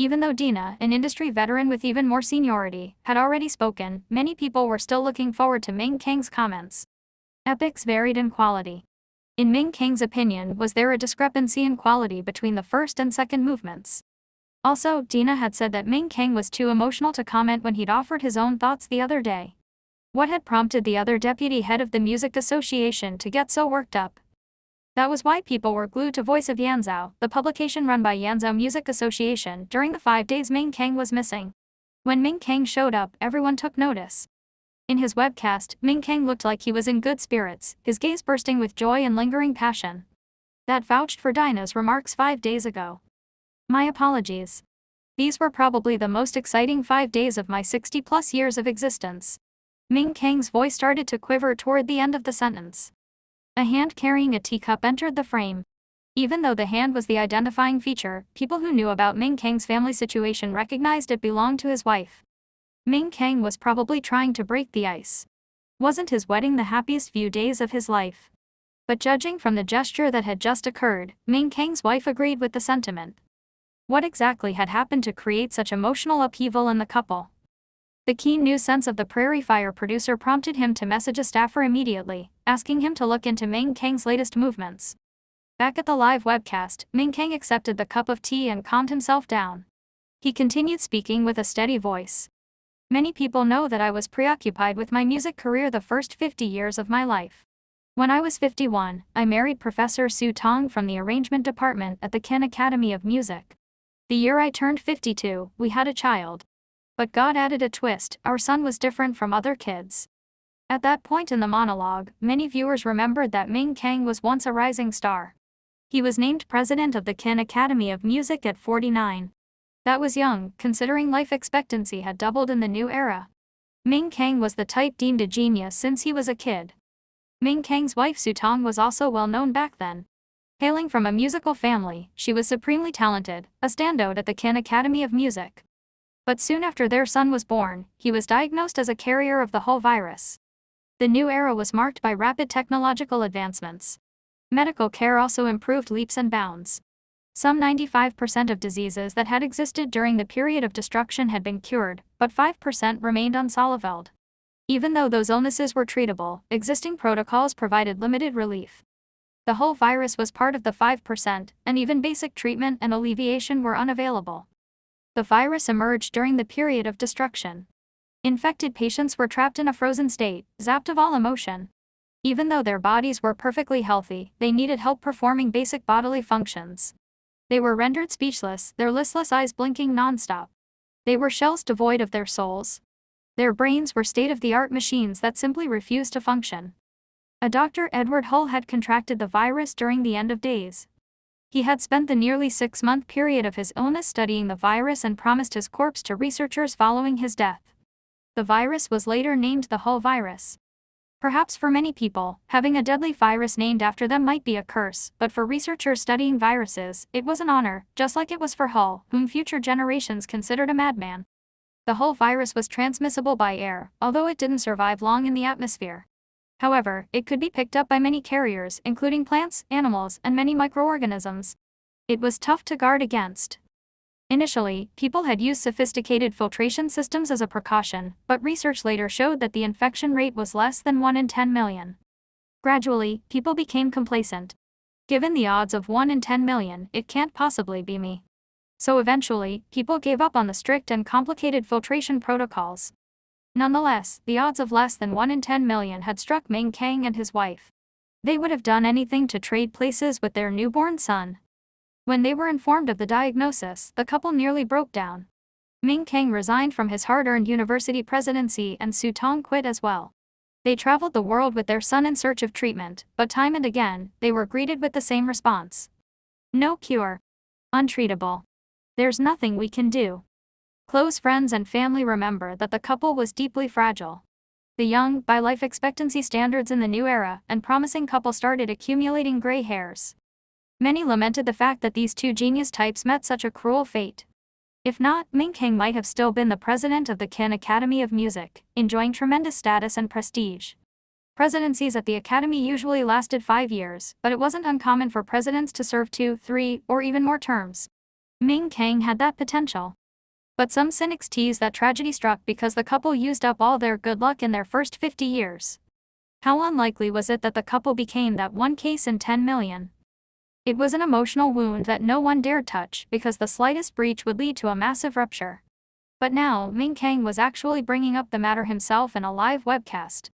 Even though Dina, an industry veteran with even more seniority, had already spoken, many people were still looking forward to Ming Kang's comments. Epics varied in quality. In Ming Kang's opinion, was there a discrepancy in quality between the first and second movements? Also, Dina had said that Ming Kang was too emotional to comment when he'd offered his own thoughts the other day. What had prompted the other deputy head of the Music Association to get so worked up? That was why people were glued to Voice of Yanzhou, the publication run by Yanzhou Music Association, during the 5 days Ming Kang was missing. When Ming Kang showed up, everyone took notice. In his webcast, Ming Kang looked like he was in good spirits, his gaze bursting with joy and lingering passion. That vouched for Dina's remarks 5 days ago. My apologies. These were probably the most exciting 5 days of my 60-plus years of existence. Ming Kang's voice started to quiver toward the end of the sentence. A hand carrying a teacup entered the frame. Even though the hand was the identifying feature, people who knew about Ming Kang's family situation recognized it belonged to his wife. Ming Kang was probably trying to break the ice. Wasn't his wedding the happiest few days of his life? But judging from the gesture that had just occurred, Ming Kang's wife agreed with the sentiment. What exactly had happened to create such emotional upheaval in the couple? The keen new sense of the Prairie Fire producer prompted him to message a staffer immediately, asking him to look into Ming Kang's latest movements. Back at the live webcast, Ming Kang accepted the cup of tea and calmed himself down. He continued speaking with a steady voice. Many people know that I was preoccupied with my music career the first 50 years of my life. When I was 51, I married Professor Su Tong from the arrangement department at the Ken Academy of Music. The year I turned 52, we had a child. But God added a twist, our son was different from other kids. At that point in the monologue, many viewers remembered that Ming Kang was once a rising star. He was named president of the Ken Academy of Music at 49. That was young, considering life expectancy had doubled in the new era. Ming Kang was the type deemed a genius since he was a kid. Ming Kang's wife Su Tong was also well known back then. Hailing from a musical family, she was supremely talented, a standout at the Ken Academy of Music. But soon after their son was born, he was diagnosed as a carrier of the Ho virus. The new era was marked by rapid technological advancements. Medical care also improved leaps and bounds. Some 95% of diseases that had existed during the period of destruction had been cured, but 5% remained unsolved. Even though those illnesses were treatable, existing protocols provided limited relief. The Ho virus was part of the 5%, and even basic treatment and alleviation were unavailable. The virus emerged during the period of destruction. Infected patients were trapped in a frozen state, zapped of all emotion. Even though their bodies were perfectly healthy, they needed help performing basic bodily functions. They were rendered speechless, their listless eyes blinking nonstop. They were shells devoid of their souls. Their brains were state-of-the-art machines that simply refused to function. A Dr. Edward Hull had contracted the virus during the end of days. He had spent the nearly 6-month period of his illness studying the virus and promised his corpse to researchers following his death. The virus was later named the Ho virus. Perhaps for many people, having a deadly virus named after them might be a curse, but for researchers studying viruses, it was an honor, just like it was for Hull, whom future generations considered a madman. The Ho virus was transmissible by air, although it didn't survive long in the atmosphere. However, it could be picked up by many carriers, including plants, animals, and many microorganisms. It was tough to guard against. Initially, people had used sophisticated filtration systems as a precaution, but research later showed that the infection rate was less than 1 in 10 million. Gradually, people became complacent. Given the odds of 1 in 10 million, it can't possibly be me. So eventually, people gave up on the strict and complicated filtration protocols. Nonetheless, the odds of less than 1 in 10 million had struck Ming Kang and his wife. They would have done anything to trade places with their newborn son. When they were informed of the diagnosis, the couple nearly broke down. Ming Kang resigned from his hard-earned university presidency and Su Tong quit as well. They traveled the world with their son in search of treatment, but time and again, they were greeted with the same response. No cure. Untreatable. There's nothing we can do. Close friends and family remember that the couple was deeply fragile. The young, by life expectancy standards in the new era, and promising couple started accumulating gray hairs. Many lamented the fact that these two genius types met such a cruel fate. If not, Ming Kang might have still been the president of the Ken Academy of Music, enjoying tremendous status and prestige. Presidencies at the Academy usually lasted 5 years, but it wasn't uncommon for presidents to serve 2, 3, or even more terms. Ming Kang had that potential. But some cynics tease that tragedy struck because the couple used up all their good luck in their first 50 years. How unlikely was it that the couple became that one case in 10 million? It was an emotional wound that no one dared touch because the slightest breach would lead to a massive rupture. But now, Ming Kang was actually bringing up the matter himself in a live webcast.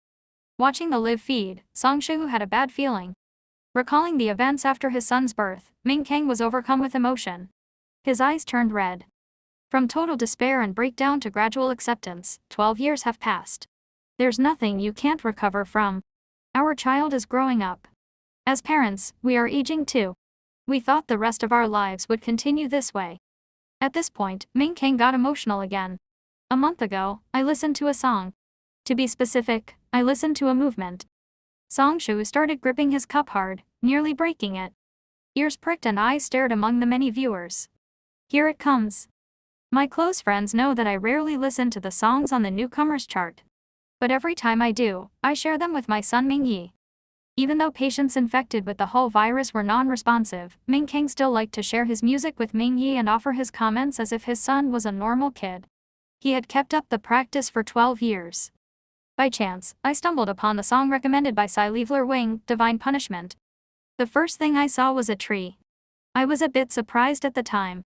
Watching the live feed, Song Shihu had a bad feeling. Recalling the events after his son's birth, Ming Kang was overcome with emotion. His eyes turned red. From total despair and breakdown to gradual acceptance, 12 years have passed. There's nothing you can't recover from. Our child is growing up. As parents, we are aging too. We thought the rest of our lives would continue this way. At this point, Ming Kang got emotional again. A month ago, I listened to a song. To be specific, I listened to a movement. Song Shu started gripping his cup hard, nearly breaking it. Ears pricked and eyes stared among the many viewers. Here it comes. My close friends know that I rarely listen to the songs on the newcomers chart. But every time I do, I share them with my son Ming Yi. Even though patients infected with the whole virus were non-responsive, Ming Kang still liked to share his music with Ming Yi and offer his comments as if his son was a normal kid. He had kept up the practice for 12 years. By chance, I stumbled upon the song recommended by Leveler Wing, Divine Punishment. The first thing I saw was a tree. I was a bit surprised at the time.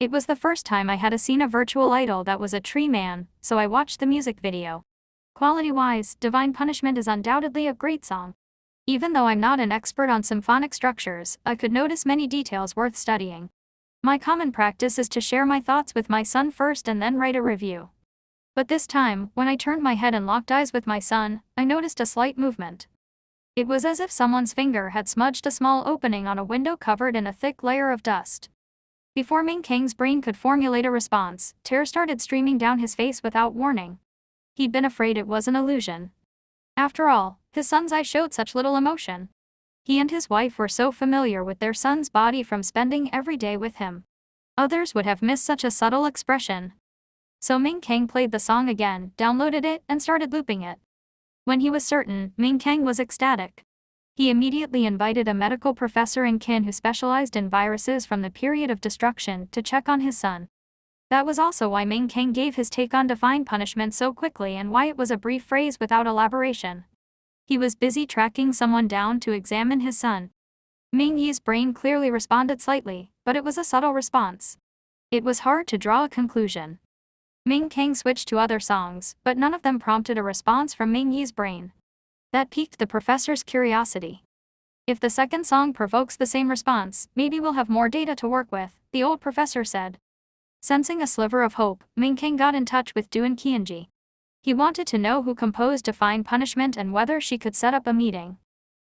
It was the first time I had seen a virtual idol that was a tree man, so I watched the music video. Quality-wise, Divine Punishment is undoubtedly a great song. Even though I'm not an expert on symphonic structures, I could notice many details worth studying. My common practice is to share my thoughts with my son first and then write a review. But this time, when I turned my head and locked eyes with my son, I noticed a slight movement. It was as if someone's finger had smudged a small opening on a window covered in a thick layer of dust. Before Ming Kang's brain could formulate a response, tears started streaming down his face without warning. He'd been afraid it was an illusion. After all, his son's eyes showed such little emotion. He and his wife were so familiar with their son's body from spending every day with him. Others would have missed such a subtle expression. So Ming Kang played the song again, downloaded it, and started looping it. When he was certain, Ming Kang was ecstatic. He immediately invited a medical professor in Kin who specialized in viruses from the period of destruction to check on his son. That was also why Ming Kang gave his take on Divine Punishment so quickly and why it was a brief phrase without elaboration. He was busy tracking someone down to examine his son. Ming Yi's brain clearly responded slightly, but it was a subtle response. It was hard to draw a conclusion. Ming Kang switched to other songs, but none of them prompted a response from Ming Yi's brain. That piqued the professor's curiosity. If the second song provokes the same response, maybe we'll have more data to work with, the old professor said. Sensing a sliver of hope, Ming Kang got in touch with Duan Qianji. He wanted to know who composed Divine Punishment and whether she could set up a meeting.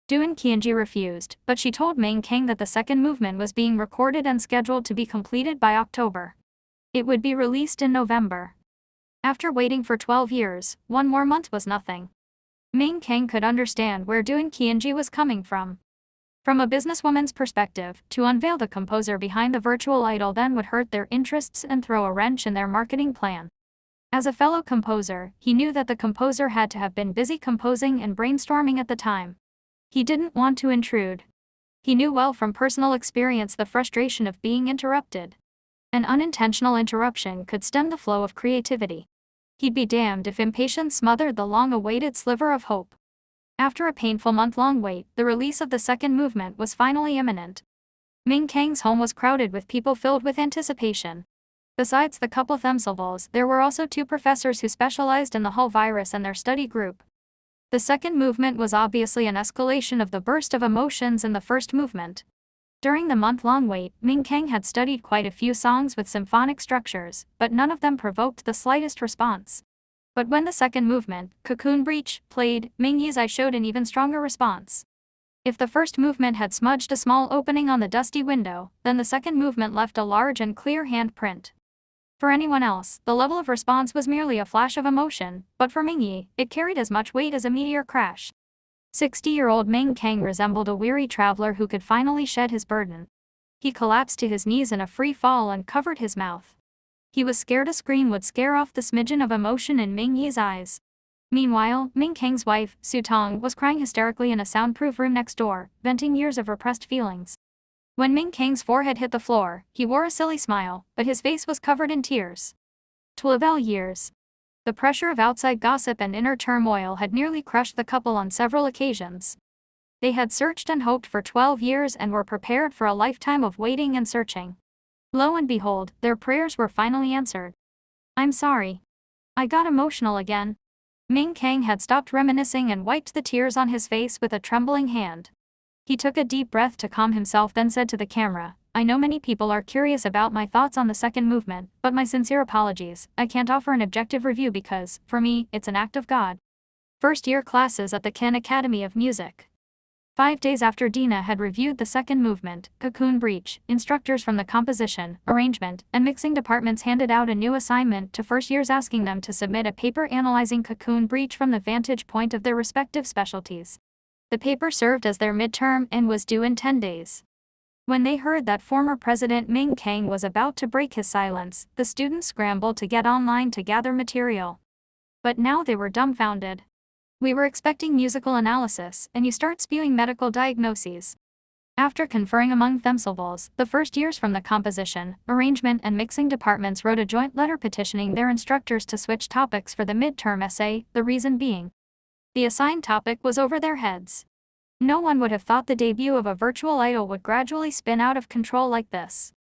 Duan Qianji refused, but she told Ming Kang that the second movement was being recorded and scheduled to be completed by October. It would be released in November. After waiting for 12 years, one more month was nothing. Ming Kang could understand where Duan Qianji was coming from. From a businesswoman's perspective, to unveil the composer behind the virtual idol then would hurt their interests and throw a wrench in their marketing plan. As a fellow composer, he knew that the composer had to have been busy composing and brainstorming at the time. He didn't want to intrude. He knew well from personal experience the frustration of being interrupted. An unintentional interruption could stem the flow of creativity. He'd be damned if impatience smothered the long-awaited sliver of hope. After a painful month-long wait, the release of the second movement was finally imminent. Ming Kang's home was crowded with people filled with anticipation. Besides the couple themselves, there were also two professors who specialized in the whole virus and their study group. The second movement was obviously an escalation of the burst of emotions in the first movement. During the month-long wait, Ming Kang had studied quite a few songs with symphonic structures, but none of them provoked the slightest response. But when the second movement, Cocoon Breach, played, Ming Yi's eye showed an even stronger response. If the first movement had smudged a small opening on the dusty window, then the second movement left a large and clear handprint. For anyone else, the level of response was merely a flash of emotion, but for Ming Yi, it carried as much weight as a meteor crash. 60-year-old Ming Kang resembled a weary traveler who could finally shed his burden. He collapsed to his knees in a free fall and covered his mouth. He was scared a scream would scare off the smidgen of emotion in Ming Yi's eyes. Meanwhile, Ming Kang's wife, Su Tong, was crying hysterically in a soundproof room next door, venting years of repressed feelings. When Ming Kang's forehead hit the floor, he wore a silly smile, but his face was covered in tears. 12 years. The pressure of outside gossip and inner turmoil had nearly crushed the couple on several occasions. They had searched and hoped for 12 years and were prepared for a lifetime of waiting and searching. Lo and behold, their prayers were finally answered. I'm sorry. I got emotional again. Ming Kang had stopped reminiscing and wiped the tears on his face with a trembling hand. He took a deep breath to calm himself, then said to the camera, I know many people are curious about my thoughts on the second movement, but my sincere apologies, I can't offer an objective review because, for me, it's an act of God. First-year classes at the Khan Academy of Music. 5 days after Dina had reviewed the second movement, Cocoon Breach, instructors from the composition, arrangement, and mixing departments handed out a new assignment to first years asking them to submit a paper analyzing Cocoon Breach from the vantage point of their respective specialties. The paper served as their midterm and was due in 10 days. When they heard that former President Ming Kang was about to break his silence, the students scrambled to get online to gather material. But now they were dumbfounded. We were expecting musical analysis, and you start spewing medical diagnoses. After conferring among themselves, the first years from the composition, arrangement and mixing departments wrote a joint letter petitioning their instructors to switch topics for the midterm essay, the reason being, the assigned topic was over their heads. No one would have thought the debut of a virtual idol would gradually spin out of control like this.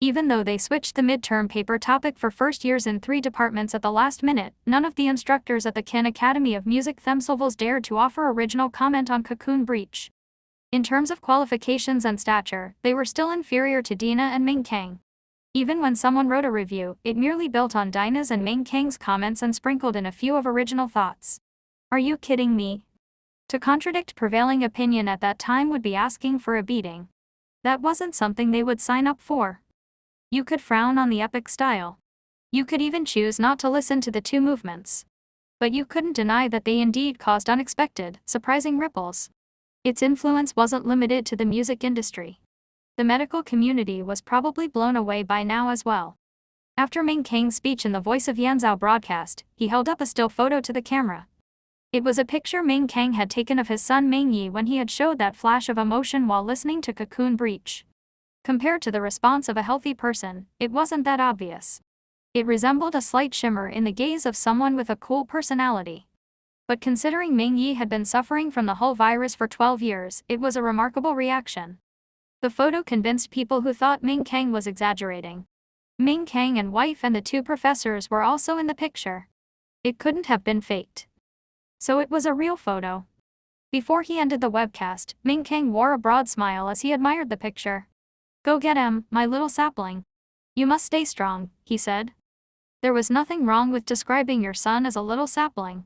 Even though they switched the midterm paper topic for first years in 3 departments at the last minute, none of the instructors at the Khan Academy of Music themselves dared to offer original comment on Cocoon Breach. In terms of qualifications and stature, they were still inferior to Dina and Ming Kang. Even when someone wrote a review, it merely built on Dina's and Ming Kang's comments and sprinkled in a few of original thoughts. Are you kidding me? To contradict prevailing opinion at that time would be asking for a beating. That wasn't something they would sign up for. You could frown on the epic style. You could even choose not to listen to the 2 movements. But you couldn't deny that they indeed caused unexpected, surprising ripples. Its influence wasn't limited to the music industry. The medical community was probably blown away by now as well. After Ming Kang's speech in the Voice of Yanzhou broadcast, he held up a still photo to the camera. It was a picture Ming Kang had taken of his son Ming Yi when he had showed that flash of emotion while listening to Cocoon Breach. Compared to the response of a healthy person, it wasn't that obvious. It resembled a slight shimmer in the gaze of someone with a cool personality. But considering Ming Yi had been suffering from the whole virus for 12 years, it was a remarkable reaction. The photo convinced people who thought Ming Kang was exaggerating. Ming Kang and wife and the 2 professors were also in the picture. It couldn't have been faked. So it was a real photo. Before he ended the webcast, Ming Kang wore a broad smile as he admired the picture. Go get him, my little sapling. You must stay strong, he said. There was nothing wrong with describing your son as a little sapling.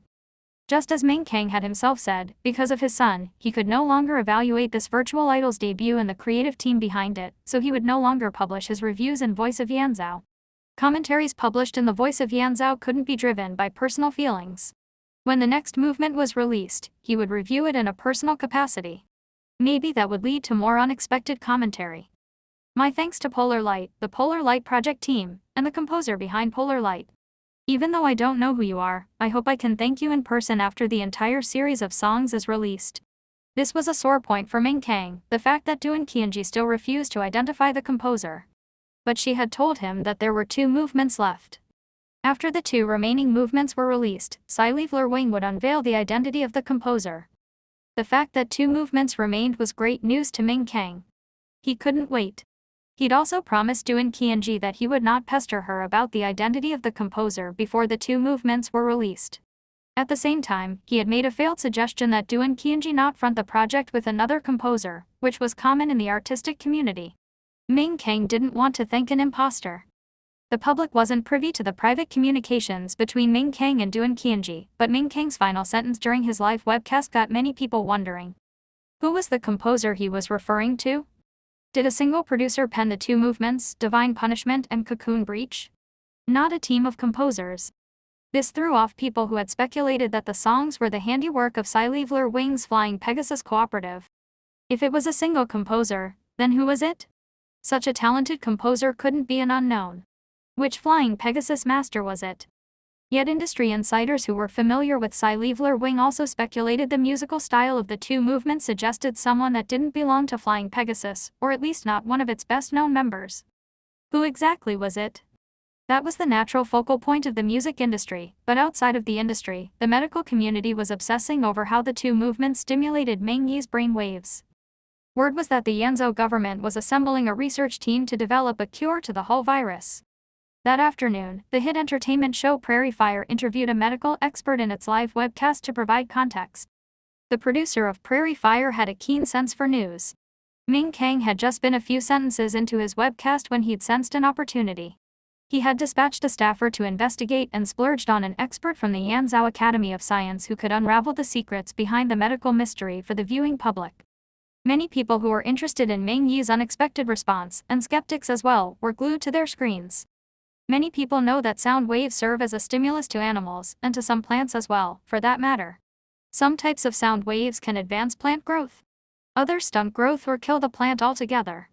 Just as Ming Kang had himself said, because of his son, he could no longer evaluate this virtual idol's debut and the creative team behind it, so he would no longer publish his reviews in Voice of Yanzhou. Commentaries published in the Voice of Yanzhou couldn't be driven by personal feelings. When the next movement was released, he would review it in a personal capacity. Maybe that would lead to more unexpected commentary. My thanks to Polar Light, the Polar Light project team, and the composer behind Polar Light. Even though I don't know who you are, I hope I can thank you in person after the entire series of songs is released. This was a sore point for Ming Kang, the fact that Duan Qianji still refused to identify the composer. But she had told him that there were 2 movements left. After the 2 remaining movements were released, Sci-fi Wing would unveil the identity of the composer. The fact that 2 movements remained was great news to Ming Kang. He couldn't wait. He'd also promised Duan Qianji that he would not pester her about the identity of the composer before the 2 movements were released. At the same time, he had made a failed suggestion that Duan Qianji not front the project with another composer, which was common in the artistic community. Ming Kang didn't want to thank an imposter. The public wasn't privy to the private communications between Ming Kang and Duan Qianji, but Ming Kang's final sentence during his live webcast got many people wondering. Who was the composer he was referring to? Did a single producer pen the 2 movements, Divine Punishment and Cocoon Breach? Not a team of composers. This threw off people who had speculated that the songs were the handiwork of Sci-fi Wing's Flying Pegasus Cooperative. If it was a single composer, then who was it? Such a talented composer couldn't be an unknown. Which Flying Pegasus master was it? Yet industry insiders who were familiar with Sci-Leveler Wing also speculated the musical style of the two movements suggested someone that didn't belong to Flying Pegasus, or at least not one of its best-known members. Who exactly was it? That was the natural focal point of the music industry, but outside of the industry, the medical community was obsessing over how the two movements stimulated Meng Yi's brain waves. Word was that the Yanzhou government was assembling a research team to develop a cure to the whole virus. That afternoon, the hit entertainment show Prairie Fire interviewed a medical expert in its live webcast to provide context. The producer of Prairie Fire had a keen sense for news. Ming Kang had just been a few sentences into his webcast when he'd sensed an opportunity. He had dispatched a staffer to investigate and splurged on an expert from the Yanzhou Academy of Science who could unravel the secrets behind the medical mystery for the viewing public. Many people who were interested in Meng Yi's unexpected response, and skeptics as well, were glued to their screens. Many people know that sound waves serve as a stimulus to animals, and to some plants as well, for that matter. Some types of sound waves can advance plant growth. Others stunt growth or kill the plant altogether.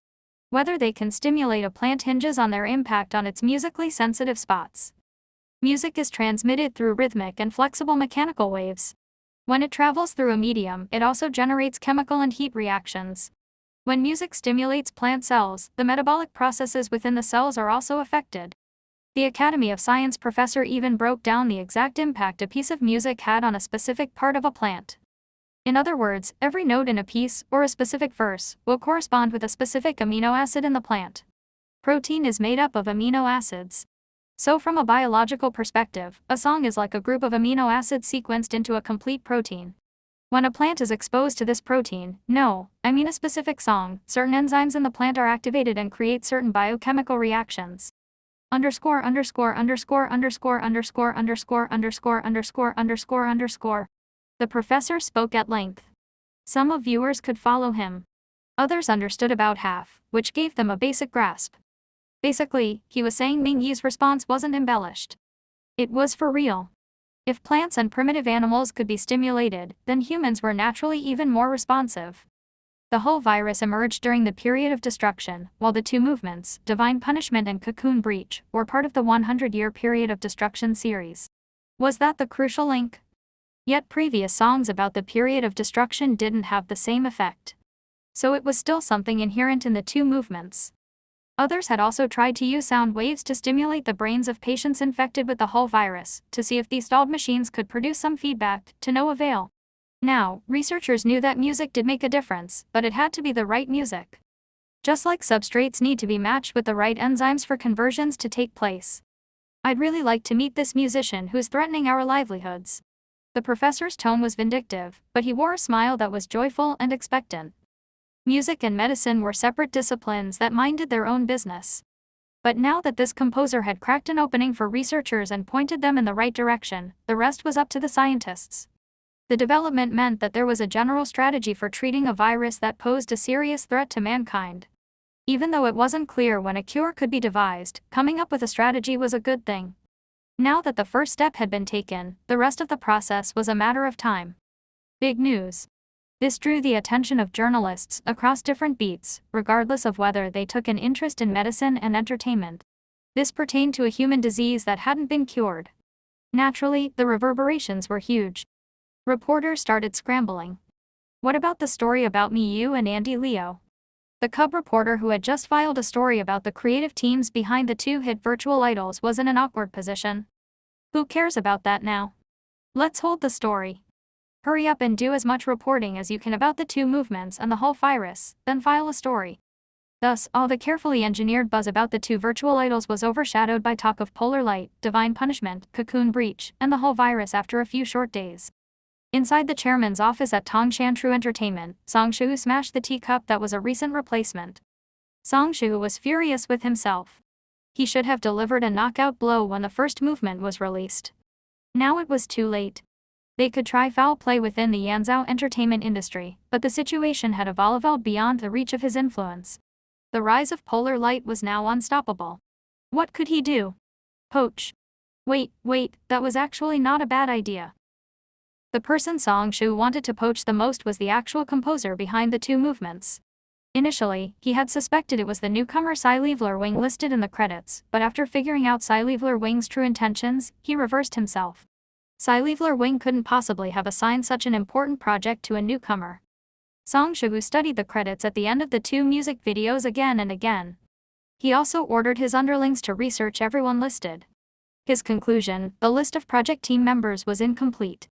Whether they can stimulate a plant hinges on their impact on its musically sensitive spots. Music is transmitted through rhythmic and flexible mechanical waves. When it travels through a medium, it also generates chemical and heat reactions. When music stimulates plant cells, the metabolic processes within the cells are also affected. The Academy of Science professor even broke down the exact impact a piece of music had on a specific part of a plant. In other words, every note in a piece, or a specific verse, will correspond with a specific amino acid in the plant. Protein is made up of amino acids. So from a biological perspective, a song is like a group of amino acids sequenced into a complete protein. When a plant is exposed to this protein, a specific song, certain enzymes in the plant are activated and create certain biochemical reactions. ________________________ The professor spoke at length. Some of viewers could follow him. Others understood about half, which gave them a basic grasp. Basically, he was saying Ming Yi's response wasn't embellished. It was for real. If plants and primitive animals could be stimulated, then humans were naturally even more responsive. The whole virus emerged during the period of destruction, while the two movements, Divine Punishment and Cocoon Breach, were part of the 100-year period of destruction series. Was that the crucial link? Yet previous songs about the period of destruction didn't have the same effect. So it was still something inherent in the two movements. Others had also tried to use sound waves to stimulate the brains of patients infected with the whole virus, to see if these stalled machines could produce some feedback, to no avail. Now, researchers knew that music did make a difference, but it had to be the right music. Just like substrates need to be matched with the right enzymes for conversions to take place. I'd really like to meet this musician who's threatening our livelihoods. The professor's tone was vindictive, but he wore a smile that was joyful and expectant. Music and medicine were separate disciplines that minded their own business. But now that this composer had cracked an opening for researchers and pointed them in the right direction, the rest was up to the scientists. The development meant that there was a general strategy for treating a virus that posed a serious threat to mankind. Even though it wasn't clear when a cure could be devised, coming up with a strategy was a good thing. Now that the first step had been taken, the rest of the process was a matter of time. Big news. This drew the attention of journalists across different beats, regardless of whether they took an interest in medicine and entertainment. This pertained to a human disease that hadn't been cured. Naturally, the reverberations were huge. Reporters started scrambling. What about the story about Miyu and Andy Leo? The cub reporter who had just filed a story about the creative teams behind the two hit virtual idols was in an awkward position. Who cares about that now? Let's hold the story. Hurry up and do as much reporting as you can about the two movements and the whole virus, then file a story. Thus, all the carefully engineered buzz about the two virtual idols was overshadowed by talk of polar light, divine punishment, cocoon breach, and the whole virus after a few short days. Inside the chairman's office at Tongshan True Entertainment, Song Shu smashed the teacup that was a recent replacement. Song Shu was furious with himself. He should have delivered a knockout blow when the first movement was released. Now it was too late. They could try foul play within the Yanzhou entertainment industry, but the situation had evolved beyond the reach of his influence. The rise of polar light was now unstoppable. What could he do? Poach. Wait, that was actually not a bad idea. The person Song Shu wanted to poach the most was the actual composer behind the two movements. Initially, he had suspected it was the newcomer Sci-Fi Wing listed in the credits, but after figuring out Sci-Fi Wing's true intentions, he reversed himself. Sci-Fi Wing couldn't possibly have assigned such an important project to a newcomer. Song Shu studied the credits at the end of the two music videos again and again. He also ordered his underlings to research everyone listed. His conclusion: the list of project team members was incomplete.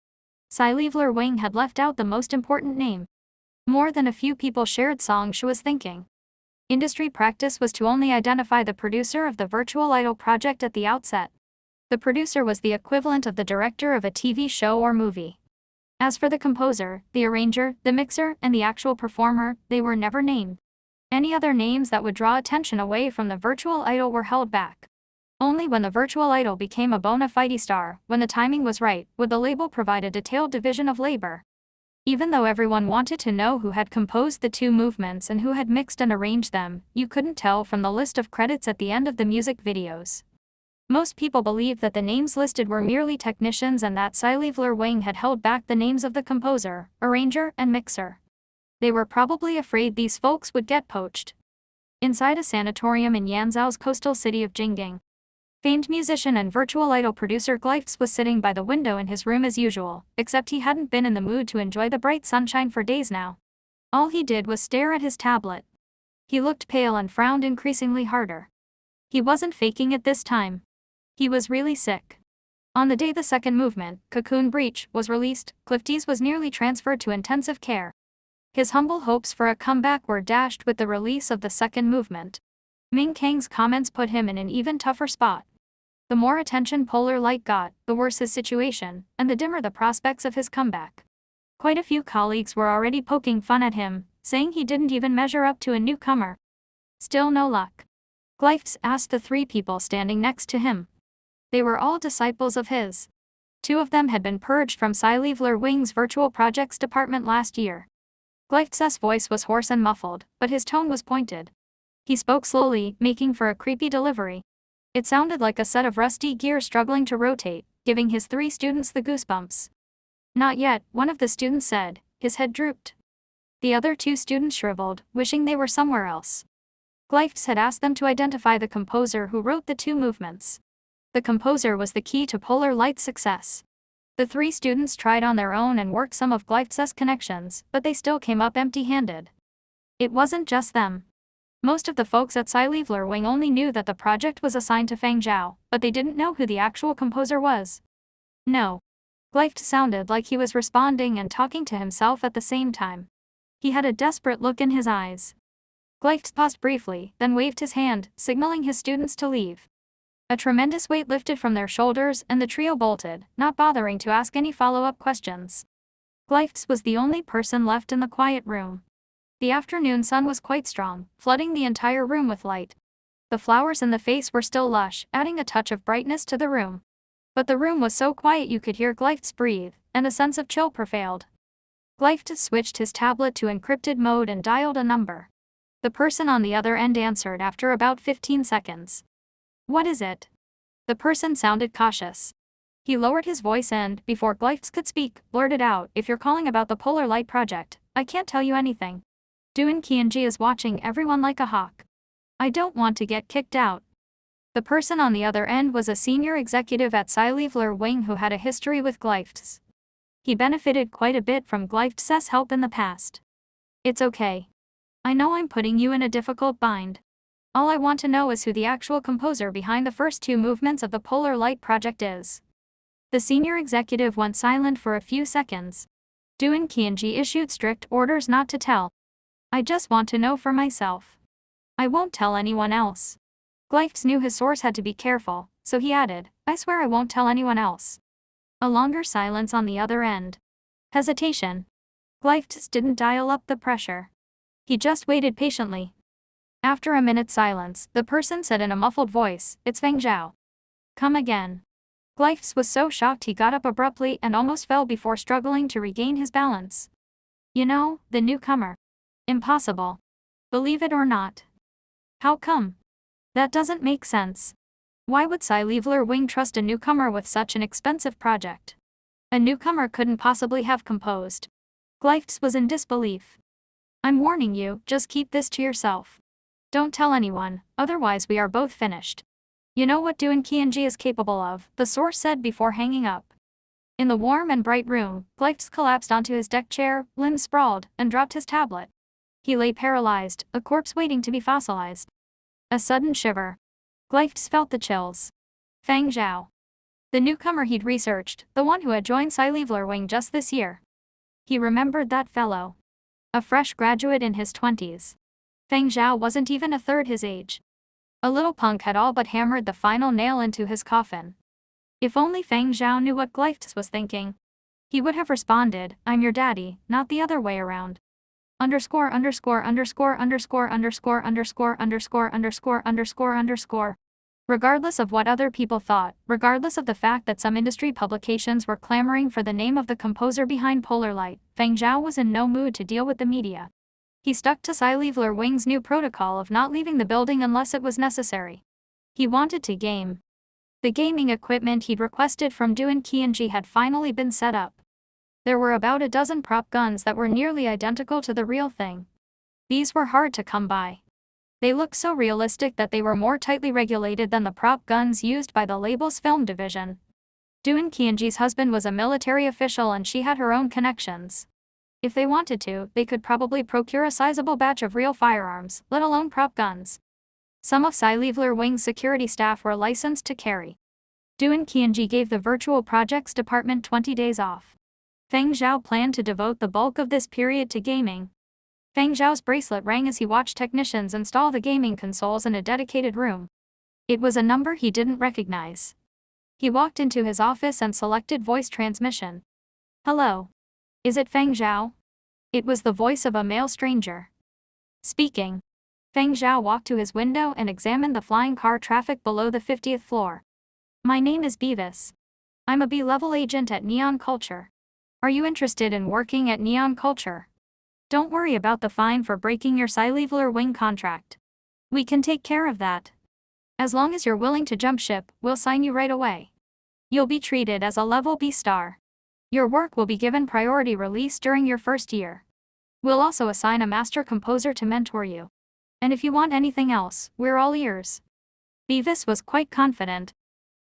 Sci-Fi Wing had left out the most important name. More than a few people shared Song Shu's thinking. Industry practice was to only identify the producer of the virtual idol project at the outset. The producer was the equivalent of the director of a TV show or movie. As for the composer, the arranger, the mixer, and the actual performer, they were never named. Any other names that would draw attention away from the virtual idol were held back. Only when the virtual idol became a bona fide star, when the timing was right, would the label provide a detailed division of labor. Even though everyone wanted to know who had composed the two movements and who had mixed and arranged them, you couldn't tell from the list of credits at the end of the music videos. Most people believed that the names listed were merely technicians and that Sci-Fi Wing had held back the names of the composer, arranger, and mixer. They were probably afraid these folks would get poached. Inside a sanatorium in Yanzhou's coastal city of Jingding, famed musician and virtual idol producer Glyphs was sitting by the window in his room as usual, except he hadn't been in the mood to enjoy the bright sunshine for days now. All he did was stare at his tablet. He looked pale and frowned increasingly harder. He wasn't faking it this time. He was really sick. On the day the second movement, Cocoon Breach, was released, Clifties was nearly transferred to intensive care. His humble hopes for a comeback were dashed with the release of the second movement. Ming Kang's comments put him in an even tougher spot. The more attention Polar Light got, the worse his situation, and the dimmer the prospects of his comeback. Quite a few colleagues were already poking fun at him, saying he didn't even measure up to a newcomer. Still no luck. Glyphs asked the three people standing next to him. They were all disciples of his. Two of them had been purged from Sci-Fi Wing's virtual projects department last year. Glyphs' voice was hoarse and muffled, but his tone was pointed. He spoke slowly, making for a creepy delivery. It sounded like a set of rusty gears struggling to rotate, giving his three students the goosebumps. Not yet, one of the students said. His head drooped. The other two students shriveled, wishing they were somewhere else. Glyphs had asked them to identify the composer who wrote the two movements. The composer was the key to Polar Light's success. The three students tried on their own and worked some of Glyphs' connections, but they still came up empty-handed. It wasn't just them. Most of the folks at Sci-Fi Wing only knew that the project was assigned to Fang Zhao, but they didn't know who the actual composer was. No. Glyphs sounded like he was responding and talking to himself at the same time. He had a desperate look in his eyes. Glyphs paused briefly, then waved his hand, signaling his students to leave. A tremendous weight lifted from their shoulders and the trio bolted, not bothering to ask any follow-up questions. Glyphs was the only person left in the quiet room. The afternoon sun was quite strong, flooding the entire room with light. The flowers in the vase were still lush, adding a touch of brightness to the room. But the room was so quiet you could hear Glyphs breathe, and a sense of chill prevailed. Glyphs switched his tablet to encrypted mode and dialed a number. The person on the other end answered after about 15 seconds. What is it? The person sounded cautious. He lowered his voice and, before Glyphs could speak, blurted out, if you're calling about the Polar Light Project, I can't tell you anything. Duan Qianji is watching everyone like a hawk. I don't want to get kicked out. The person on the other end was a senior executive at Sci-Fi Wing who had a history with Glyphs. He benefited quite a bit from Glyphs' help in the past. It's okay. I know I'm putting you in a difficult bind. All I want to know is who the actual composer behind the first two movements of the Polar Light Project is. The senior executive went silent for a few seconds. Duan Qianji issued strict orders not to tell. I just want to know for myself. I won't tell anyone else. Glyphs knew his source had to be careful, so he added, I swear I won't tell anyone else. A longer silence on the other end. Hesitation. Glyphs didn't dial up the pressure. He just waited patiently. After a minute's silence, the person said in a muffled voice, it's Fang Zhao. Come again. Glyphs was so shocked he got up abruptly and almost fell before struggling to regain his balance. You know, the newcomer. Impossible. Believe it or not. How come? That doesn't make sense. Why would Sci-Fi Wing trust a newcomer with such an expensive project? A newcomer couldn't possibly have composed. Glyphs was in disbelief. I'm warning you, just keep this to yourself. Don't tell anyone, otherwise we are both finished. You know what Doan Qianji is capable of, the source said before hanging up. In the warm and bright room, Glyphs collapsed onto his deck chair, limbs sprawled, and dropped his tablet. He lay paralyzed, a corpse waiting to be fossilized. A sudden shiver. Glyphs felt the chills. Feng Zhao. The newcomer he'd researched, the one who had joined Sci-Leveler Wing just this year. He remembered that fellow. A fresh graduate in his 20s. Feng Zhao wasn't even a third his age. A little punk had all but hammered the final nail into his coffin. If only Feng Zhao knew what Glyphs was thinking. He would have responded, I'm your daddy, not the other way around. Underscore. Regardless of what other people thought, regardless of the fact that some industry publications were clamoring for the name of the composer behind Polar Light, Feng Zhao was in no mood to deal with the media. He stuck to Sci-Leveler Wing's new protocol of not leaving the building unless it was necessary. He wanted to game. The gaming equipment he'd requested from Doan Qianji had finally been set up. There were about a dozen prop guns that were nearly identical to the real thing. These were hard to come by. They looked so realistic that they were more tightly regulated than the prop guns used by the label's film division. Doan Qianji's husband was a military official and she had her own connections. If they wanted to, they could probably procure a sizable batch of real firearms, let alone prop guns. Some of Sci-Leveler Wing's security staff were licensed to carry. Doan Qianji gave the virtual projects department 20 days off. Feng Zhao planned to devote the bulk of this period to gaming. Feng Zhao's bracelet rang as he watched technicians install the gaming consoles in a dedicated room. It was a number he didn't recognize. He walked into his office and selected voice transmission. Hello. Is it Feng Zhao? It was the voice of a male stranger. Speaking. Feng Zhao walked to his window and examined the flying car traffic below the 50th floor. My name is Beavis. I'm a B-level agent at Neon Culture. Are you interested in working at Neon Culture? Don't worry about the fine for breaking your Sci-Leveler Wing contract. We can take care of that. As long as you're willing to jump ship, we'll sign you right away. You'll be treated as a level B star. Your work will be given priority release during your first year. We'll also assign a master composer to mentor you. And if you want anything else, we're all ears. Beavis was quite confident.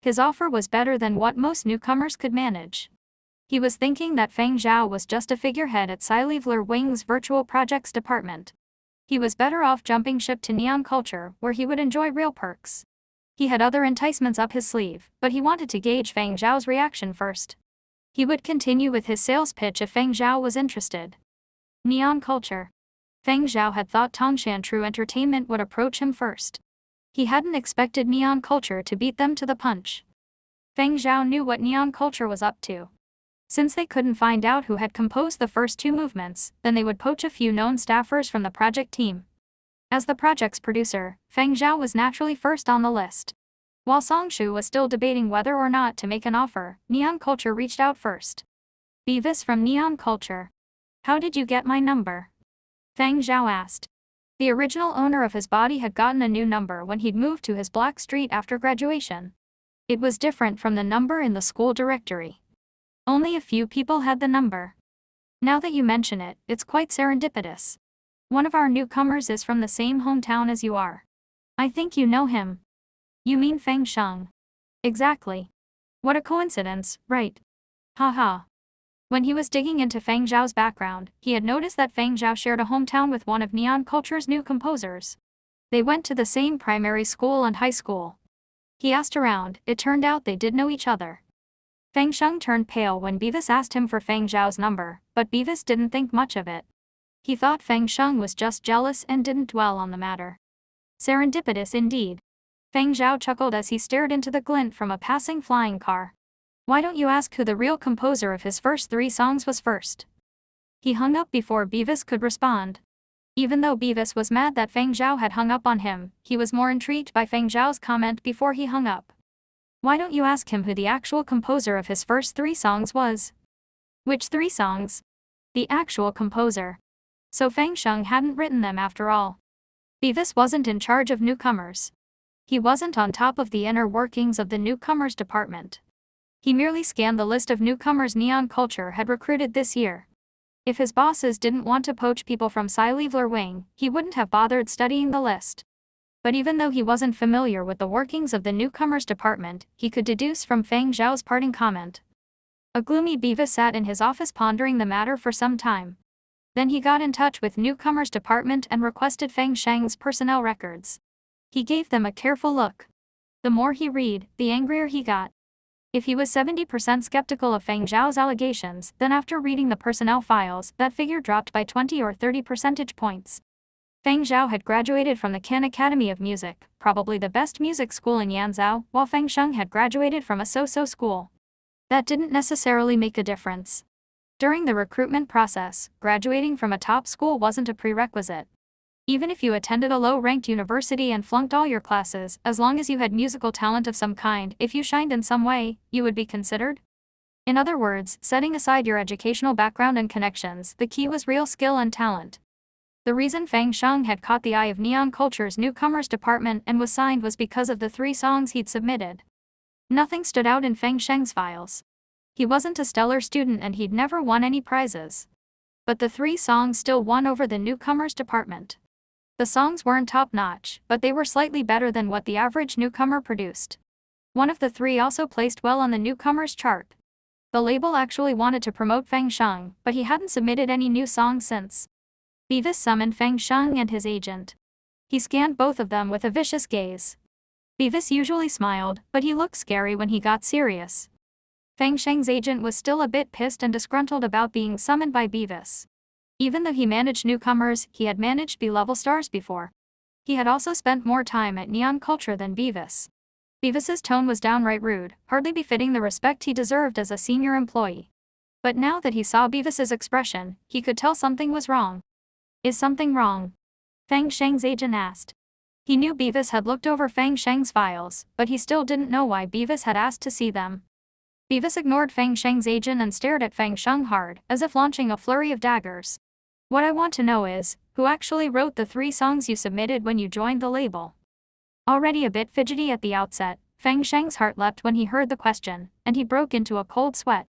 His offer was better than what most newcomers could manage. He was thinking that Feng Zhao was just a figurehead at Sci-Leveler Wing's virtual projects department. He was better off jumping ship to Neon Culture, where he would enjoy real perks. He had other enticements up his sleeve, but he wanted to gauge Feng Zhao's reaction first. He would continue with his sales pitch if Feng Zhao was interested. Neon Culture. Feng Zhao had thought Tongshan True Entertainment would approach him first. He hadn't expected Neon Culture to beat them to the punch. Feng Zhao knew what Neon Culture was up to. Since they couldn't find out who had composed the first two movements, then they would poach a few known staffers from the project team. As the project's producer, Feng Zhao was naturally first on the list. While Songshu was still debating whether or not to make an offer, Neon Culture reached out first. Beavis from Neon Culture. How did you get my number? Feng Zhao asked. The original owner of his body had gotten a new number when he'd moved to his block street after graduation. It was different from the number in the school directory. Only a few people had the number. Now that you mention it, it's quite serendipitous. One of our newcomers is from the same hometown as you are. I think you know him. You mean Feng Sheng? Exactly. What a coincidence, right? Haha. When he was digging into Feng Zhao's background, he had noticed that Feng Zhao shared a hometown with one of Neon Culture's new composers. They went to the same primary school and high school. He asked around, it turned out they did know each other. Feng Sheng turned pale when Beavis asked him for Feng Zhao's number, but Beavis didn't think much of it. He thought Feng Sheng was just jealous and didn't dwell on the matter. Serendipitous indeed. Feng Zhao chuckled as he stared into the glint from a passing flying car. Why don't you ask who the real composer of his first 3 songs was first? He hung up before Beavis could respond. Even though Beavis was mad that Feng Zhao had hung up on him, he was more intrigued by Feng Zhao's comment before he hung up. Why don't you ask him who the actual composer of his first 3 songs was? Which 3 songs? The actual composer. So Feng Sheng hadn't written them after all. Beavis wasn't in charge of newcomers. He wasn't on top of the inner workings of the newcomers department. He merely scanned the list of newcomers Neon Culture had recruited this year. If his bosses didn't want to poach people from Sci-Leveler Wing, he wouldn't have bothered studying the list. But even though he wasn't familiar with the workings of the newcomers department, he could deduce from Feng Zhao's parting comment. A gloomy Beavis sat in his office pondering the matter for some time. Then he got in touch with newcomers department and requested Feng Sheng's personnel records. He gave them a careful look. The more he read, the angrier he got. If he was 70% skeptical of Feng Zhao's allegations, then after reading the personnel files, that figure dropped by 20 or 30 percentage points. Feng Zhao had graduated from the Can Academy of Music, probably the best music school in Yanzhou, while Feng Sheng had graduated from a so-so school. That didn't necessarily make a difference. During the recruitment process, graduating from a top school wasn't a prerequisite. Even if you attended a low-ranked university and flunked all your classes, as long as you had musical talent of some kind, if you shined in some way, you would be considered. In other words, setting aside your educational background and connections, the key was real skill and talent. The reason Feng Sheng had caught the eye of Neon Culture's newcomers department and was signed was because of the 3 songs he'd submitted. Nothing stood out in Feng Sheng's files. He wasn't a stellar student and he'd never won any prizes. But the 3 songs still won over the newcomers department. The songs weren't top-notch, but they were slightly better than what the average newcomer produced. One of the 3 also placed well on the newcomers chart. The label actually wanted to promote Feng Sheng, but he hadn't submitted any new songs since. Beavis summoned Feng Sheng and his agent. He scanned both of them with a vicious gaze. Beavis usually smiled, but he looked scary when he got serious. Feng Sheng's agent was still a bit pissed and disgruntled about being summoned by Beavis. Even though he managed newcomers, he had managed B-level stars before. He had also spent more time at Neon Culture than Beavis. Beavis's tone was downright rude, hardly befitting the respect he deserved as a senior employee. But now that he saw Beavis's expression, he could tell something was wrong. Is something wrong? Feng Sheng's agent asked. He knew Beavis had looked over Feng Sheng's files, but he still didn't know why Beavis had asked to see them. Beavis ignored Feng Sheng's agent and stared at Feng Sheng hard, as if launching a flurry of daggers. What I want to know is, who actually wrote the 3 songs you submitted when you joined the label? Already a bit fidgety at the outset, Feng Sheng's heart leapt when he heard the question, and he broke into a cold sweat.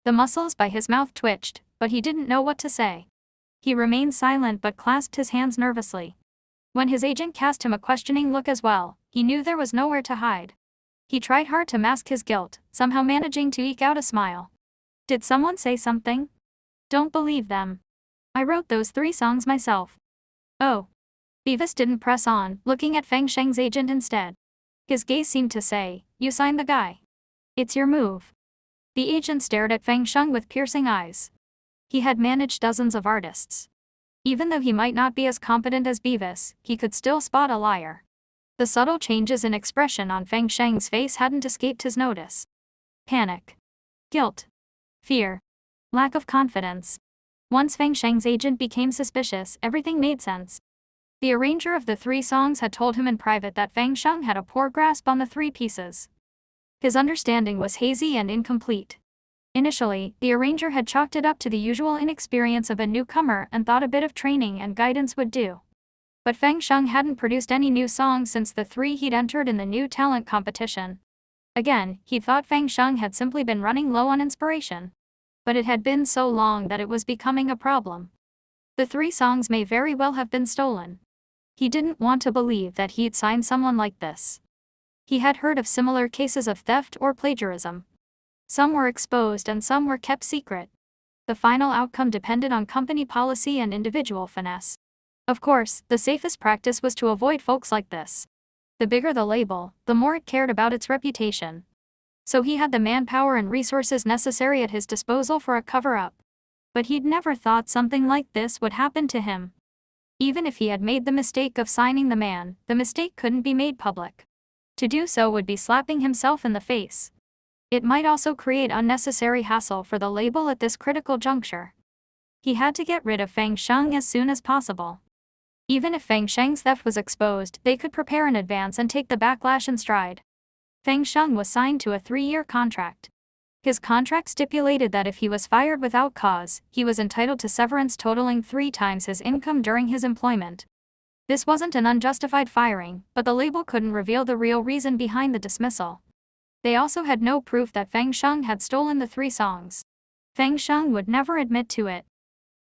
The muscles by his mouth twitched, but he didn't know what to say. He remained silent but clasped his hands nervously. When his agent cast him a questioning look as well, he knew there was nowhere to hide. He tried hard to mask his guilt, somehow managing to eke out a smile. Did someone say something? Don't believe them. I wrote those 3 songs myself. Oh. Beavis didn't press on, looking at Feng Sheng's agent instead. His gaze seemed to say, you signed the guy. It's your move. The agent stared at Feng Sheng with piercing eyes. He had managed dozens of artists. Even though he might not be as competent as Beavis, he could still spot a liar. The subtle changes in expression on Feng Sheng's face hadn't escaped his notice. Panic. Guilt. Fear. Lack of confidence. Once Feng Sheng's agent became suspicious, everything made sense. The arranger of the 3 songs had told him in private that Feng Sheng had a poor grasp on the 3 pieces. His understanding was hazy and incomplete. Initially, the arranger had chalked it up to the usual inexperience of a newcomer and thought a bit of training and guidance would do. But Feng Sheng hadn't produced any new songs since the 3 he'd entered in the new talent competition. Again, he thought Feng Sheng had simply been running low on inspiration. But it had been so long that it was becoming a problem. The 3 songs may very well have been stolen. He didn't want to believe that he'd signed someone like this. He had heard of similar cases of theft or plagiarism. Some were exposed and some were kept secret. The final outcome depended on company policy and individual finesse. Of course, the safest practice was to avoid folks like this. The bigger the label, the more it cared about its reputation. So he had the manpower and resources necessary at his disposal for a cover-up. But he'd never thought something like this would happen to him. Even if he had made the mistake of signing the man, the mistake couldn't be made public. To do so would be slapping himself in the face. It might also create unnecessary hassle for the label at this critical juncture. He had to get rid of Feng Sheng as soon as possible. Even if Feng Sheng's theft was exposed, they could prepare in advance and take the backlash in stride. Feng Sheng was signed to a 3-year contract. His contract stipulated that if he was fired without cause, he was entitled to severance totaling 3 times his income during his employment. This wasn't an unjustified firing, but the label couldn't reveal the real reason behind the dismissal. They also had no proof that Feng Sheng had stolen the 3 songs. Feng Sheng would never admit to it.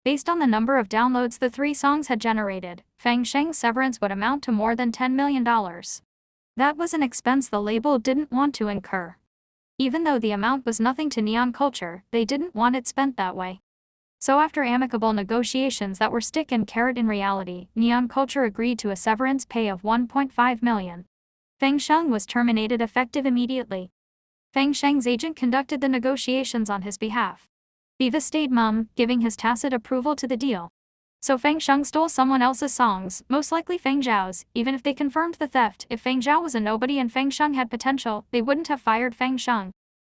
Based on the number of downloads the three songs had generated, Fang Sheng's severance would amount to more than $10 million. That was an expense the label didn't want to incur. Even though the amount was nothing to Neon Culture, they didn't want it spent that way. So after amicable negotiations that were stick and carrot in reality, Neon Culture agreed to a severance pay of $1.5 million. Fang Sheng was terminated effective immediately. Fang Sheng's agent conducted the negotiations on his behalf. Beavis stayed mum, giving his tacit approval to the deal. So Fang Sheng stole someone else's songs, most likely Fang Zhao's. Even if they confirmed the theft, if Fang Zhao was a nobody and Fang Sheng had potential, they wouldn't have fired Fang Sheng.